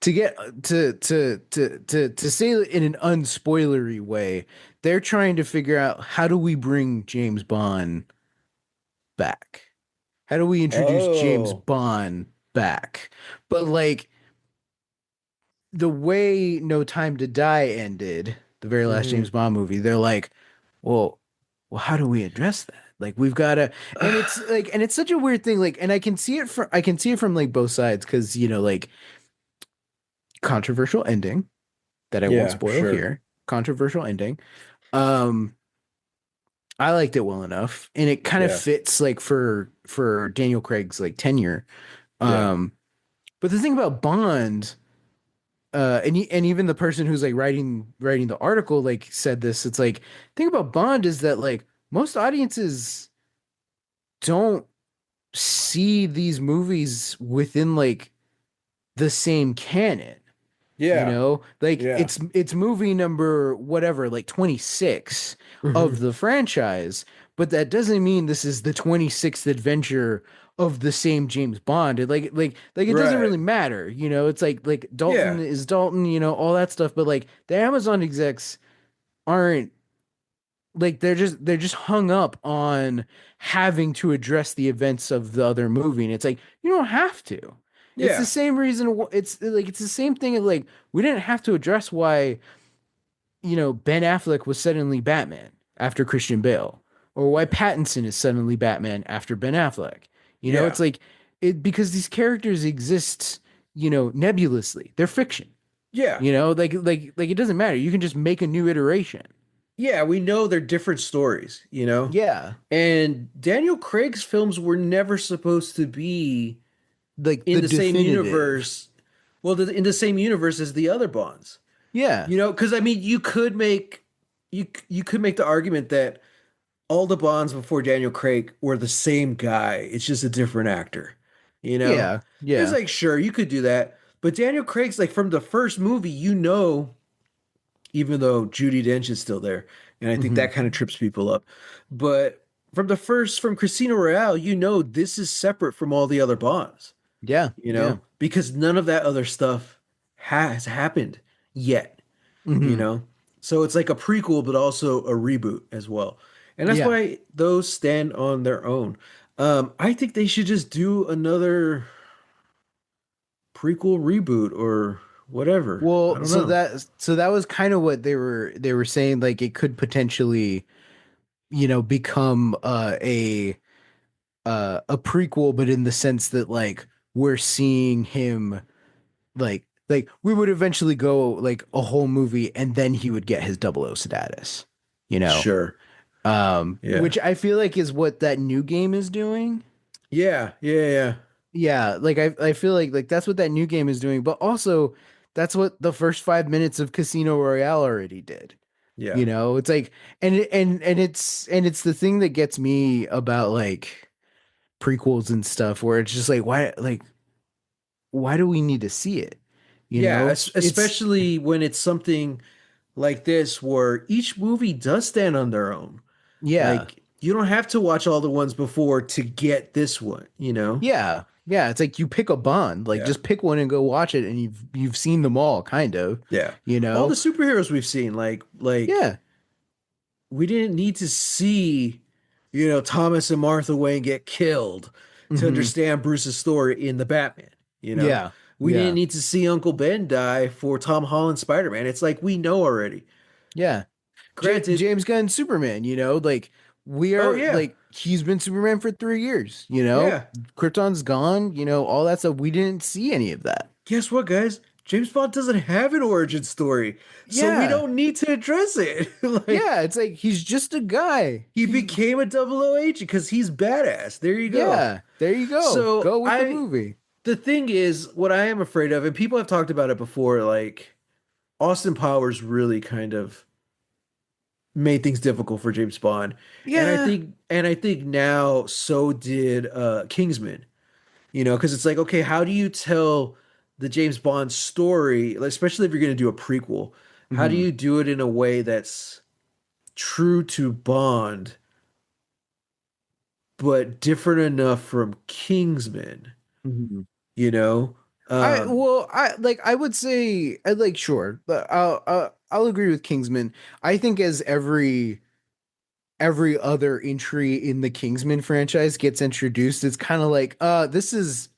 to get to say it in an unspoilery way, they're trying to figure out how do we bring James Bond back? How do we introduce James Oh. Bond back? But like the way No Time to Die ended, the very last Hmm. James Bond movie, they're like, well, how do we address that? Like we've got to, and it's such a weird thing. Like, and I can see it from like both sides because like controversial ending that I won't Yeah, spoil sure. here. Controversial ending. Um, I liked it well enough, and it kind of Yeah. fits like for Daniel Craig's like tenure. Yeah. Um, but the thing about Bond, and even the person who's like writing the article like said this. It's like thing about Bond is that like most audiences don't see these movies within like the same canon. Yeah. Like Yeah. it's movie number whatever, like 26 of Hmm. the franchise, but that doesn't mean this is the 26th adventure of the same James Bond. It it doesn't Right. really matter, It's like Dalton Yeah. is Dalton, all that stuff, but like the Amazon execs aren't like they're just hung up on having to address the events of the other movie, and it's like you don't have to. It's the Yeah. same reason. It's the same thing. Like we didn't have to address why Ben Affleck was suddenly Batman after Christian Bale, or why Pattinson is suddenly Batman after Ben Affleck. Yeah. It's like it because these characters exist, nebulously. They're fiction. Yeah. Like it doesn't matter. You can just make a new iteration. Yeah, we know they're different stories, you know? Yeah, And Daniel Craig's films were never supposed to be like in the the same definitive. universe. Well, in the same universe as the other Bonds. Yeah. Because I mean, you could make the argument that all the Bonds before Daniel Craig were the same guy. It's just a different actor. You know, Yeah. it's Yeah. like sure you could do that, but Daniel Craig's like from the first movie, even though Judi Dench is still there, and I think Hmm. that kind of trips people up. But from Casino Royale, you know this is separate from all the other Bonds, Yeah, you yeah. know, because none of that other stuff has happened yet, you Hmm. know. So it's like a prequel, but also a reboot as well. And that's Yeah. why those stand on their own. I think they should just do another prequel reboot or whatever. I Well, don't know. so that was kind of what they were saying, like it could potentially, become a prequel, but in the sense that like we're seeing him like we would eventually go like a whole movie and then he would get his double O status, you know. Sure. Yeah. Which I feel like is what that new game is doing. Yeah. Yeah. Yeah. Yeah, like I feel like that's what that new game is doing, but also that's what the first 5 minutes of Casino Royale already did. Yeah. It's like and it's the thing that gets me about like prequels and stuff where it's just like why do we need to see it? Yeah. It's Especially when it's something like this where each movie does stand on their own. yeah. Like you don't have to watch all the ones before to get this one, you know? Yeah. Yeah, it's like you pick a Bond, like Yeah. just pick one and go watch it and you've seen them all kind of, Yeah. you All the know? superheroes we've seen, like Yeah. we didn't need to see, Thomas and Martha Wayne get killed to Hmm. understand Bruce's story in the Batman, you know? Yeah. We didn't Yeah. need to see Uncle Ben die for Tom Holland Spider-Man. It's like we know already. Yeah. Granted, James Gunn Superman, like we oh are yeah. like he's been Superman for 3 years, Yeah. Krypton's gone, all that stuff. We didn't see any of that. Guess what, guys? James Bond doesn't have an origin story, so we Yeah. don't need to address it. Like Yeah, it's like he's just a guy. he became a double O agent because he's badass. There you go. Yeah, there you go. So Go with the movie. the thing is, what I am afraid of, and people have talked about it before, like Austin Powers really kind of made things difficult for James Bond, Yeah. and I think now so did Kingsman. Because it's like, okay, how do you tell the James Bond story, like, especially if you're going to do a prequel? How do Hmm. you do it in a way that's true to Bond, but different enough from Kingsman? Hmm. You know? I Um, well, I would say I like sure, but I'll agree with Kingsman. I think as every other entry in the Kingsman franchise gets introduced, it's kind of like, this is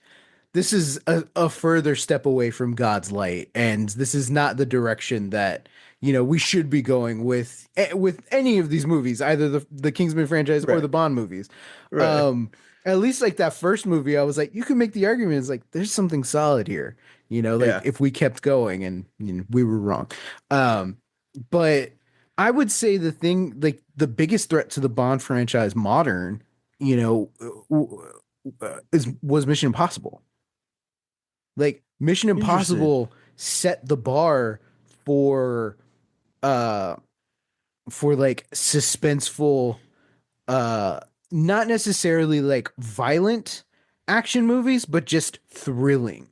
a further step away from God's light, and this is not the direction that we should be going with any of these movies, either the Kingsman franchise or right, the Bond movies. right. Um, at least like that first movie, I was like, you can make the argument, it's like there's something solid here, like Yeah. if we kept going, and we were wrong. Um, but I would say the thing, like the biggest threat to the Bond franchise modern, you know, is was Mission Impossible. Like Mission Interesting. Impossible set the bar for uh like suspenseful, uh not necessarily like violent action movies, but just thrilling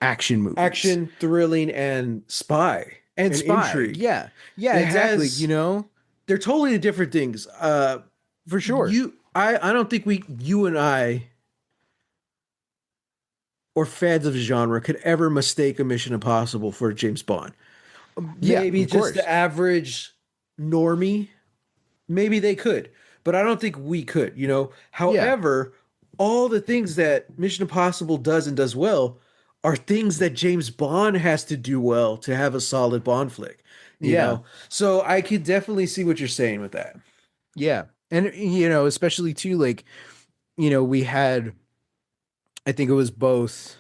action movies. Action, thrilling, and spy And and spy. intrigue. Yeah. Yeah, It exactly, has they're totally different things. for sure. I don't think you and I or fans of the genre could ever mistake a Mission Impossible for James Bond. Yeah, Maybe of just the course. average normie, maybe they could, but I don't think we could. Yeah. However, all the things that Mission Impossible does and does well are things that James Bond has to do well to have a solid Bond flick, you Yeah. know? So I could definitely see what you're saying with that. Yeah. And especially too, like, we had, I think it was both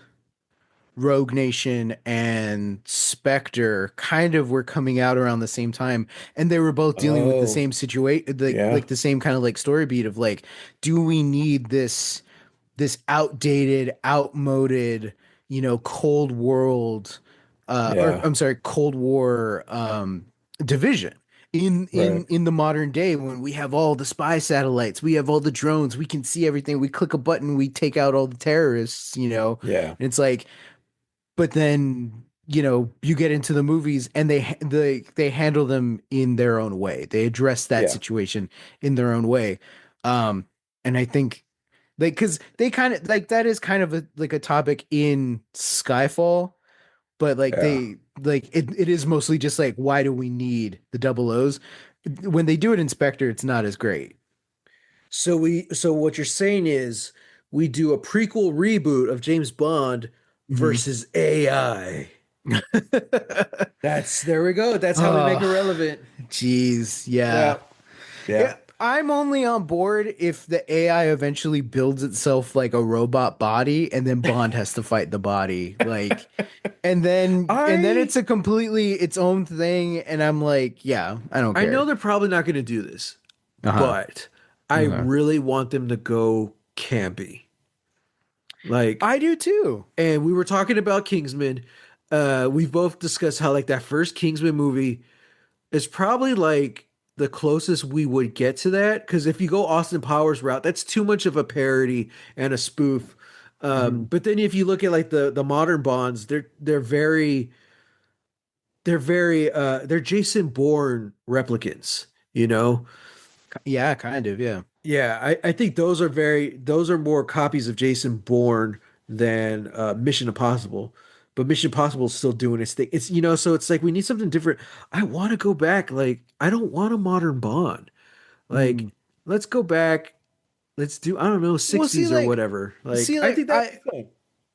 Rogue Nation and Spectre kind of were coming out around the same time, and they were both dealing with the Oh, same situation, yeah, like the same kind of like story beat of like, do we need this outdated, outmoded, Cold World, or yeah, I'm sorry, Cold War division right, in the modern day when we have all the spy satellites, we have all the drones, we can see everything, we click a button, we take out all the terrorists, yeah, and it's like, but then you get into the movies and they handle them in their own way, they address that yeah. situation in their own way. Um, and I think like because they kind of like that is kind of a like a topic in Skyfall, but like Yeah. they like it is mostly just like why do we need the double O's? When they do it in Spectre, it's not as great. So what you're saying is we do a prequel reboot of James Bond Mhm. versus AI. That's there we go. That's how we make Oh, it relevant. geez, yeah. Yeah. Yeah. Yeah, I'm only on board if the AI eventually builds itself like a robot body and then Bond has to fight the body. Like and then I it's a completely its own thing and I'm like, yeah, I don't I know care. they're probably not going to do this, Uh-huh. but I Uh-huh. really want them to go campy. Like, I do too. and we were talking about Kingsman. We've both discussed how like that first Kingsman movie is probably like the closest we would get to that. Because if you go Austin Powers route, that's too much of a parody and a spoof. Mhm. But then if you look at like the modern Bonds, they're Jason Bourne replicants, you know? Yeah, kind of, yeah. Yeah, I think those are more copies of Jason Bourne than Mission Impossible. But Mission Impossible is still doing its thing. It's so it's like we need something different. I want to go back. Like, I don't want a modern Bond. Mm. Like, let's go back. Let's do, I don't know, Well, 60s or whatever. Like, I think that would be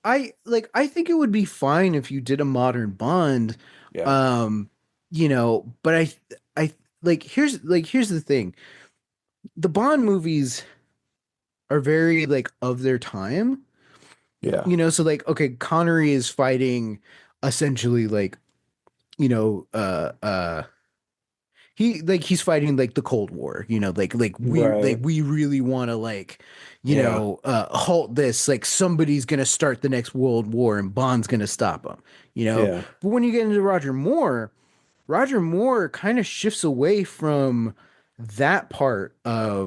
fun. I think it would be fine if you did a modern Bond. Yeah. Um, but I here's the thing. The Bond movies are very like of their time. Yeah. So like okay, Connery is fighting essentially like, you know, he's fighting like the Cold War, Right. we really want to like, Yeah. halt this, like somebody's gonna start the next World War and Bond's gonna stop him. Yeah. But when you get into Roger Moore kind of shifts away from that part uh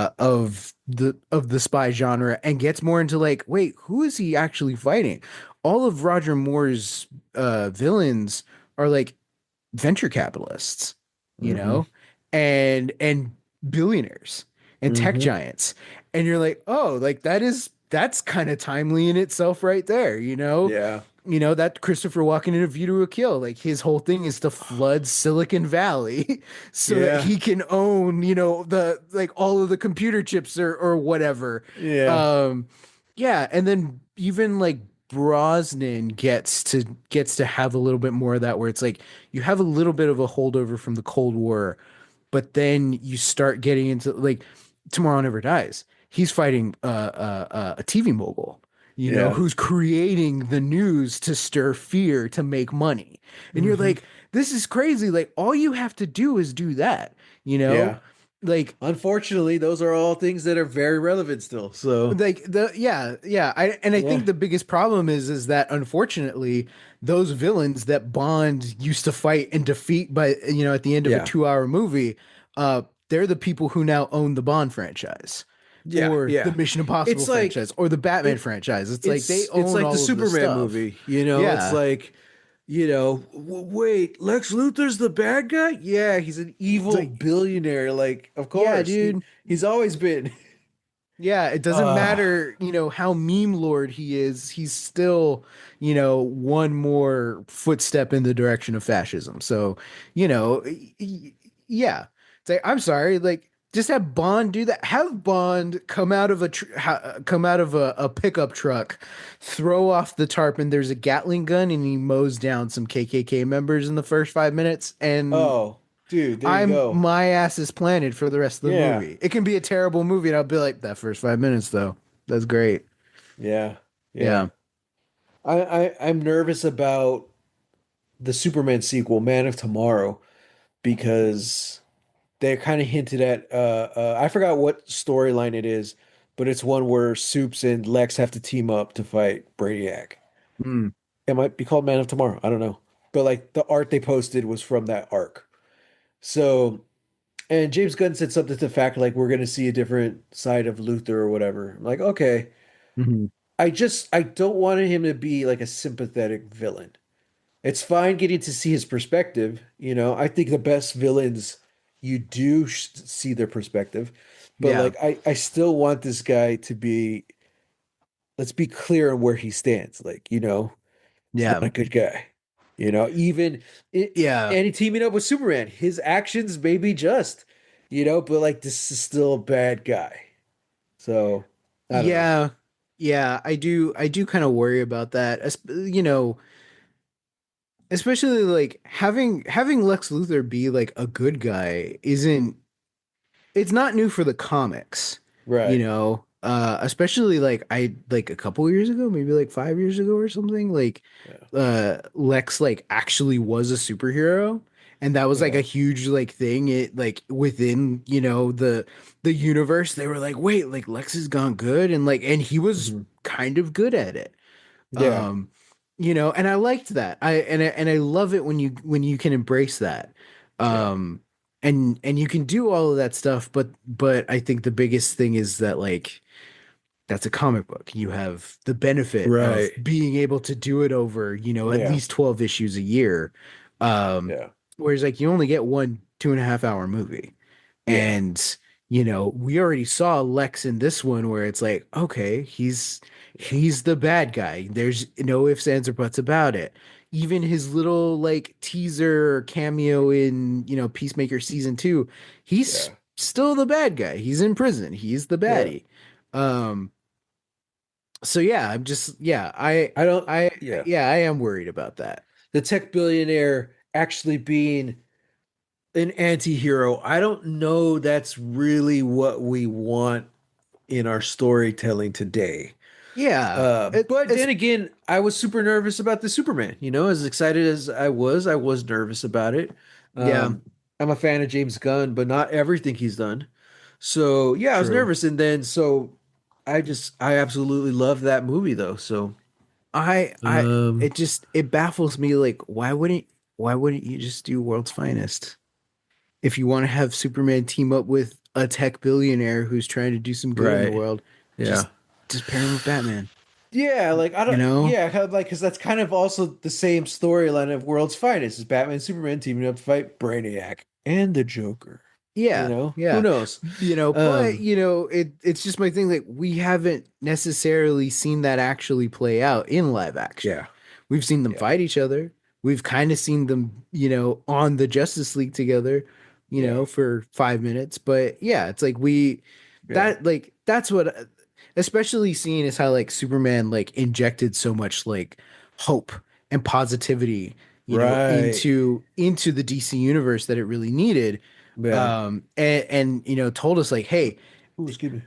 of the spy genre and gets more into like, wait, who is he actually fighting? All of Roger Moore's villains are like venture capitalists, you Mm-hmm. know, and billionaires and tech Mm-hmm. giants. And you're like, oh, like that's kind of timely in itself right there, you know? Yeah. That Christopher Walken in A View to a Kill, like his whole thing is to flood Silicon Valley so that Yeah. he can own, the like all of the computer chips or whatever. Yeah. Um, yeah, and then even like Brosnan gets to have a little bit more of that where it's like you have a little bit of a holdover from the Cold War, but then you start getting into like Tomorrow Never Dies. He's fighting a TV mogul, Yeah. who's creating the news to stir fear to make money. And you're Mm-hmm. like, this is crazy. Like all you have to do is do that, you know? Yeah. Like Unfortunately, those are all things that are very relevant still. So, like the yeah, I yeah. think the biggest problem is that unfortunately those villains that Bond used to fight and defeat by at the end of a Yeah. 2 hour movie, they're the people who now own the Bond franchise Yeah. or the Yeah. Mission Impossible It's like franchise or the Batman it franchise. It's like they it's own like the all of the Superman stuff. movie, It's Yeah. like, wait, Lex Luthor's the bad guy? Yeah, he's an It's evil like, billionaire. Like, of yeah, course. dude. He's always been. Yeah, it doesn't Uh matter, how meme lord he is. He's still, one more footstep in the direction of fascism. So, yeah. It's like, I'm sorry, like just have Bond do that. Have Bond come out of come out of a pickup truck, throw off the tarp, and there's a Gatling gun, and he mows down some KKK members in the first 5 minutes, and oh, dude, there you I'm go. my ass is planted for the rest of the Yeah. movie. It can be a terrible movie, and I'll be like, that first 5 minutes though, that's great. Yeah. Yeah. Yeah. I'm nervous about the Superman sequel, Man of Tomorrow, because they kind of hinted at I forgot what storyline it is, but it's one where Supes and Lex have to team up to fight Brainiac. Mm. It might be called Man of Tomorrow. I don't know. But like the art they posted was from that arc. So, and James Gunn said something to the fact like we're gonna see a different side of Luther or whatever. I'm like, okay. Mhm. I don't want him to be like a sympathetic villain. It's fine getting to see his perspective. I think the best villains you do see their perspective, but Yeah. like I still want this guy to be, let's be clear on where he stands. Like, he's not Yeah. a good guy. Even it, Yeah. and he teaming up with Superman, his actions may be just, but like this is still a bad guy. So I don't know. Yeah. Yeah, I do kind of worry about that. Especially like having Lex Luthor be like a good guy isn't it's not new for the comics, Right. especially like I like a couple years ago, maybe like 5 years ago or something, like Yeah. Lex like actually was a superhero. And that was like a Yeah. huge like thing. It like within, the universe, they were like, wait, like Lex has gone good, and he was Hmm. kind of good at it. Yeah. Um, and I liked that. I love it when you can embrace that. Yeah. Um, and you can do all of that stuff, but I think the biggest thing is that like that's a comic book. You have the benefit of Right. being able to do it over, at Yeah. least 12 issues a year. Um, Yeah. Whereas like you only get one 2.5 hour movie. Yeah. And, we already saw Lex in this one where it's like, okay, Yeah. he's the bad guy. There's no ifs, ands, or buts about it. Even his little like teaser cameo in, Peacemaker season 2, he's Yeah. still the bad guy. He's in prison. He's the Yeah. baddie. Um, so yeah, I'm just yeah, I don't, yeah. I am worried about that. The tech billionaire actually being an anti-hero, I don't know that's really what we want in our storytelling today. Yeah, But it's then again, I was super nervous about the Superman. As excited as I was nervous about it. yeah, I'm a fan of James Gunn, but not everything he's done. So yeah, I was true. nervous, and then I absolutely love that movie though. So I um, it baffles me like why wouldn't you just do World's Finest if you want to have Superman team up with a tech billionaire who's trying to do some good in the right, world? yeah. Just pair him with Batman, Yeah, like I you don't. know? Yeah, kind of like because that's kind of also the same storyline of World's Finest is Batman and Superman teaming up to fight Brainiac and the Joker. Yeah, Who yeah. knows? But Um, it's just my thing, like we haven't necessarily seen that actually play out in live action. yeah, We've seen them yeah, fight each other. We've kind of seen them, on the Justice League together, yeah, for 5 minutes. But yeah, it's like yeah, that's what, especially seeing is how like Superman like injected so much like hope and positivity, right. into the DC universe that it really needed. Yeah. And told us like, hey, Ooh, excuse me.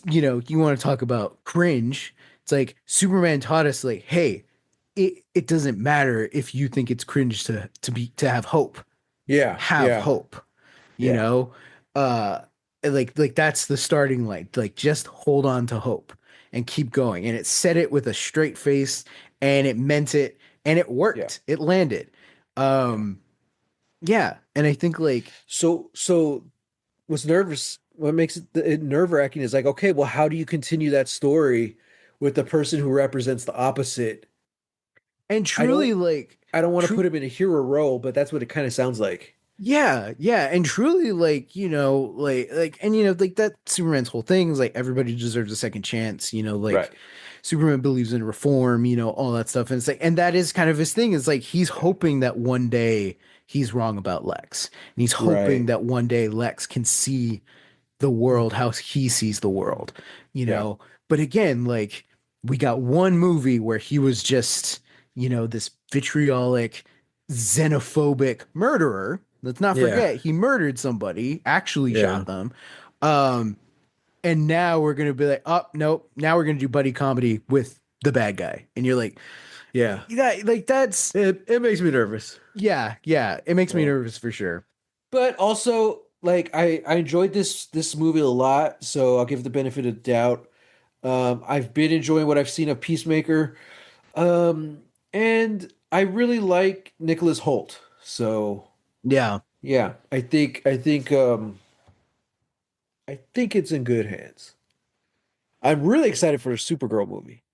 you want to talk about cringe. It's like Superman taught us like, hey, it doesn't matter if you think it's cringe to have hope. Yeah, Have yeah, hope, you yeah, know? Uh like that's the starting line. Like just hold on to hope and keep going. And it said it with a straight face and it meant it and it yeah, worked. It landed. yeah. Um yeah, and I think like So what's nervous? What makes it nerve-wracking is like, okay, well, how do you continue that story with the person who represents the opposite? and I don't, truly like I don't want to true put him in a hero role, but that's what it kind of sounds like. Yeah, yeah, and truly, like and like that Superman's whole thing is like everybody deserves a second chance. Right, Like Superman believes in reform, all that stuff, and it's like, and that is kind of his thing. Is like he's yeah, hoping that one day he's wrong about Lex, and he's hoping right, that one day Lex can see the world how he sees the world, you yeah, know. But again, like we got one movie where he was just, this vitriolic, xenophobic murderer. Let's not yeah, forget he murdered somebody, actually yeah, shot them. Um, and now we're gonna be like, oh nope, now we're gonna do buddy comedy with the bad guy, and you're like, yeah. that's It makes me nervous. yeah, yeah, it makes me So, nervous for sure. but also like I enjoyed this movie a lot, so I'll give it the benefit of the doubt. I've been enjoying what I've seen of Peacemaker. And I really like Nicholas Holt. So Yeah, yeah, I think it's in good hands. I'm really excited for a Supergirl movie.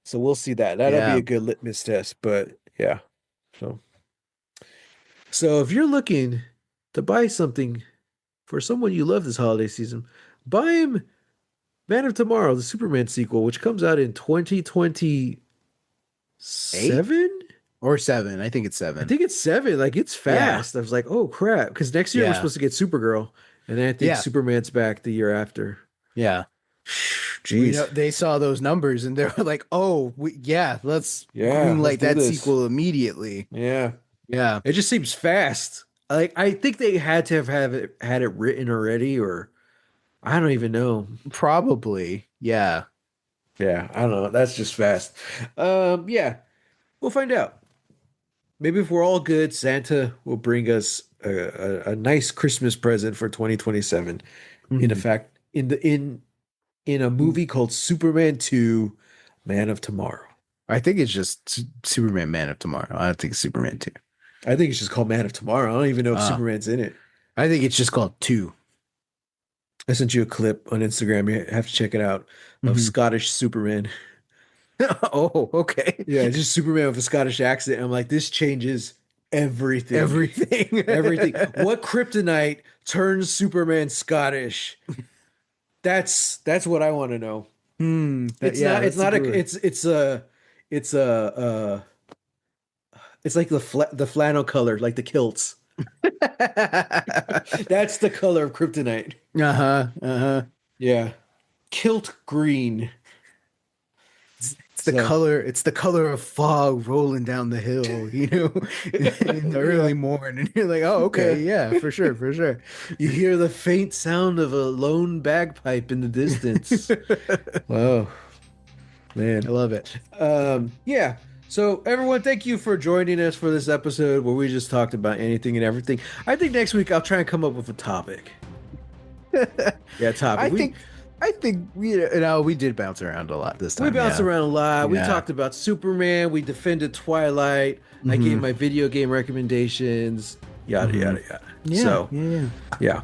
So we'll see that. That'll be yeah. a good litmus test, but yeah. So so if you're looking to buy something for someone you love this holiday season, buy him Man of Tomorrow, the Superman sequel, which comes out in 2027. 7. I think it's I 7. think it's 7. Like it's Yeah. fast. I was like, oh crap, because next year we're Yeah. supposed to get Supergirl, and then I think Yeah. Superman's back the year after. Yeah. Jeez. They saw those numbers and they were like, "Oh, let's Yeah, let's greenlight do that this. sequel immediately." Yeah. Yeah. It just seems fast. Like I think they had to have had it written already, or I don't even know. Probably. Yeah. Yeah, I don't know. That's just fast. Yeah, we'll find out. Maybe if we're all good, Santa will bring us a nice Christmas present for 2027. In Mhm. fact, in a movie called Superman 2, Man of Tomorrow. I think it's just Superman Man of Tomorrow. I don't think it's Superman 2. I think it's just called Man of Tomorrow. I don't even know if Ah. Superman's in it. I think it's just called 2. I sent you a clip on Instagram. You have to check it out of Mhm. Scottish Superman. Oh, okay. Yeah, it's just Superman with a Scottish accent. I'm like, this changes everything. Everything. Everything. What kryptonite turns Superman Scottish? That's what I want to know. It's not. It's not a. It's like the flannel color, like the kilts. That's the color of kryptonite. Uh-huh. Yeah, kilt green. It's the color of fog rolling down the hill, in the early morning. And you're like, "Oh, okay, yeah, for sure, for sure." You hear the faint sound of a lone bagpipe in the distance. Wow, man, I love it. Yeah. So everyone, thank you for joining us for this episode where we just talked about anything and everything. I think next week I'll try and come up with a topic. Yeah, topic. I think we did bounce around a lot this time. We bounced around a lot. We Yeah. talked about Superman. We defended Twilight. I gave my video game recommendations. Yada yada yada. Yeah, So yeah.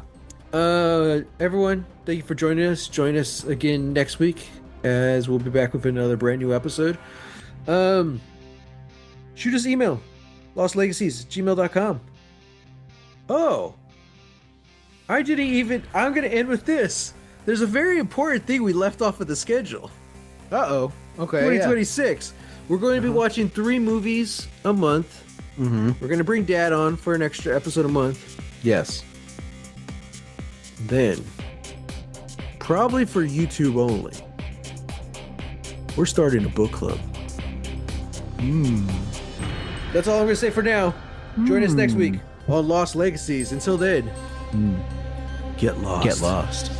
everyone, thank you for joining us. Join us again next week as we'll be back with another brand new episode. Shoot us email, lostlegacies@gmail.com. Oh, I'm going to end with this. There's a very important thing we left off of the schedule. Uh-oh. Okay. 2026. We're going to be watching 3 movies a month. Mm-hmm. We're going to bring Dad on for an extra episode a month. Yes. Then, probably for YouTube only, we're starting a book club. That's all I'm going to say for now. Join us next week on Lost Legacies. Until then, get lost. Get lost.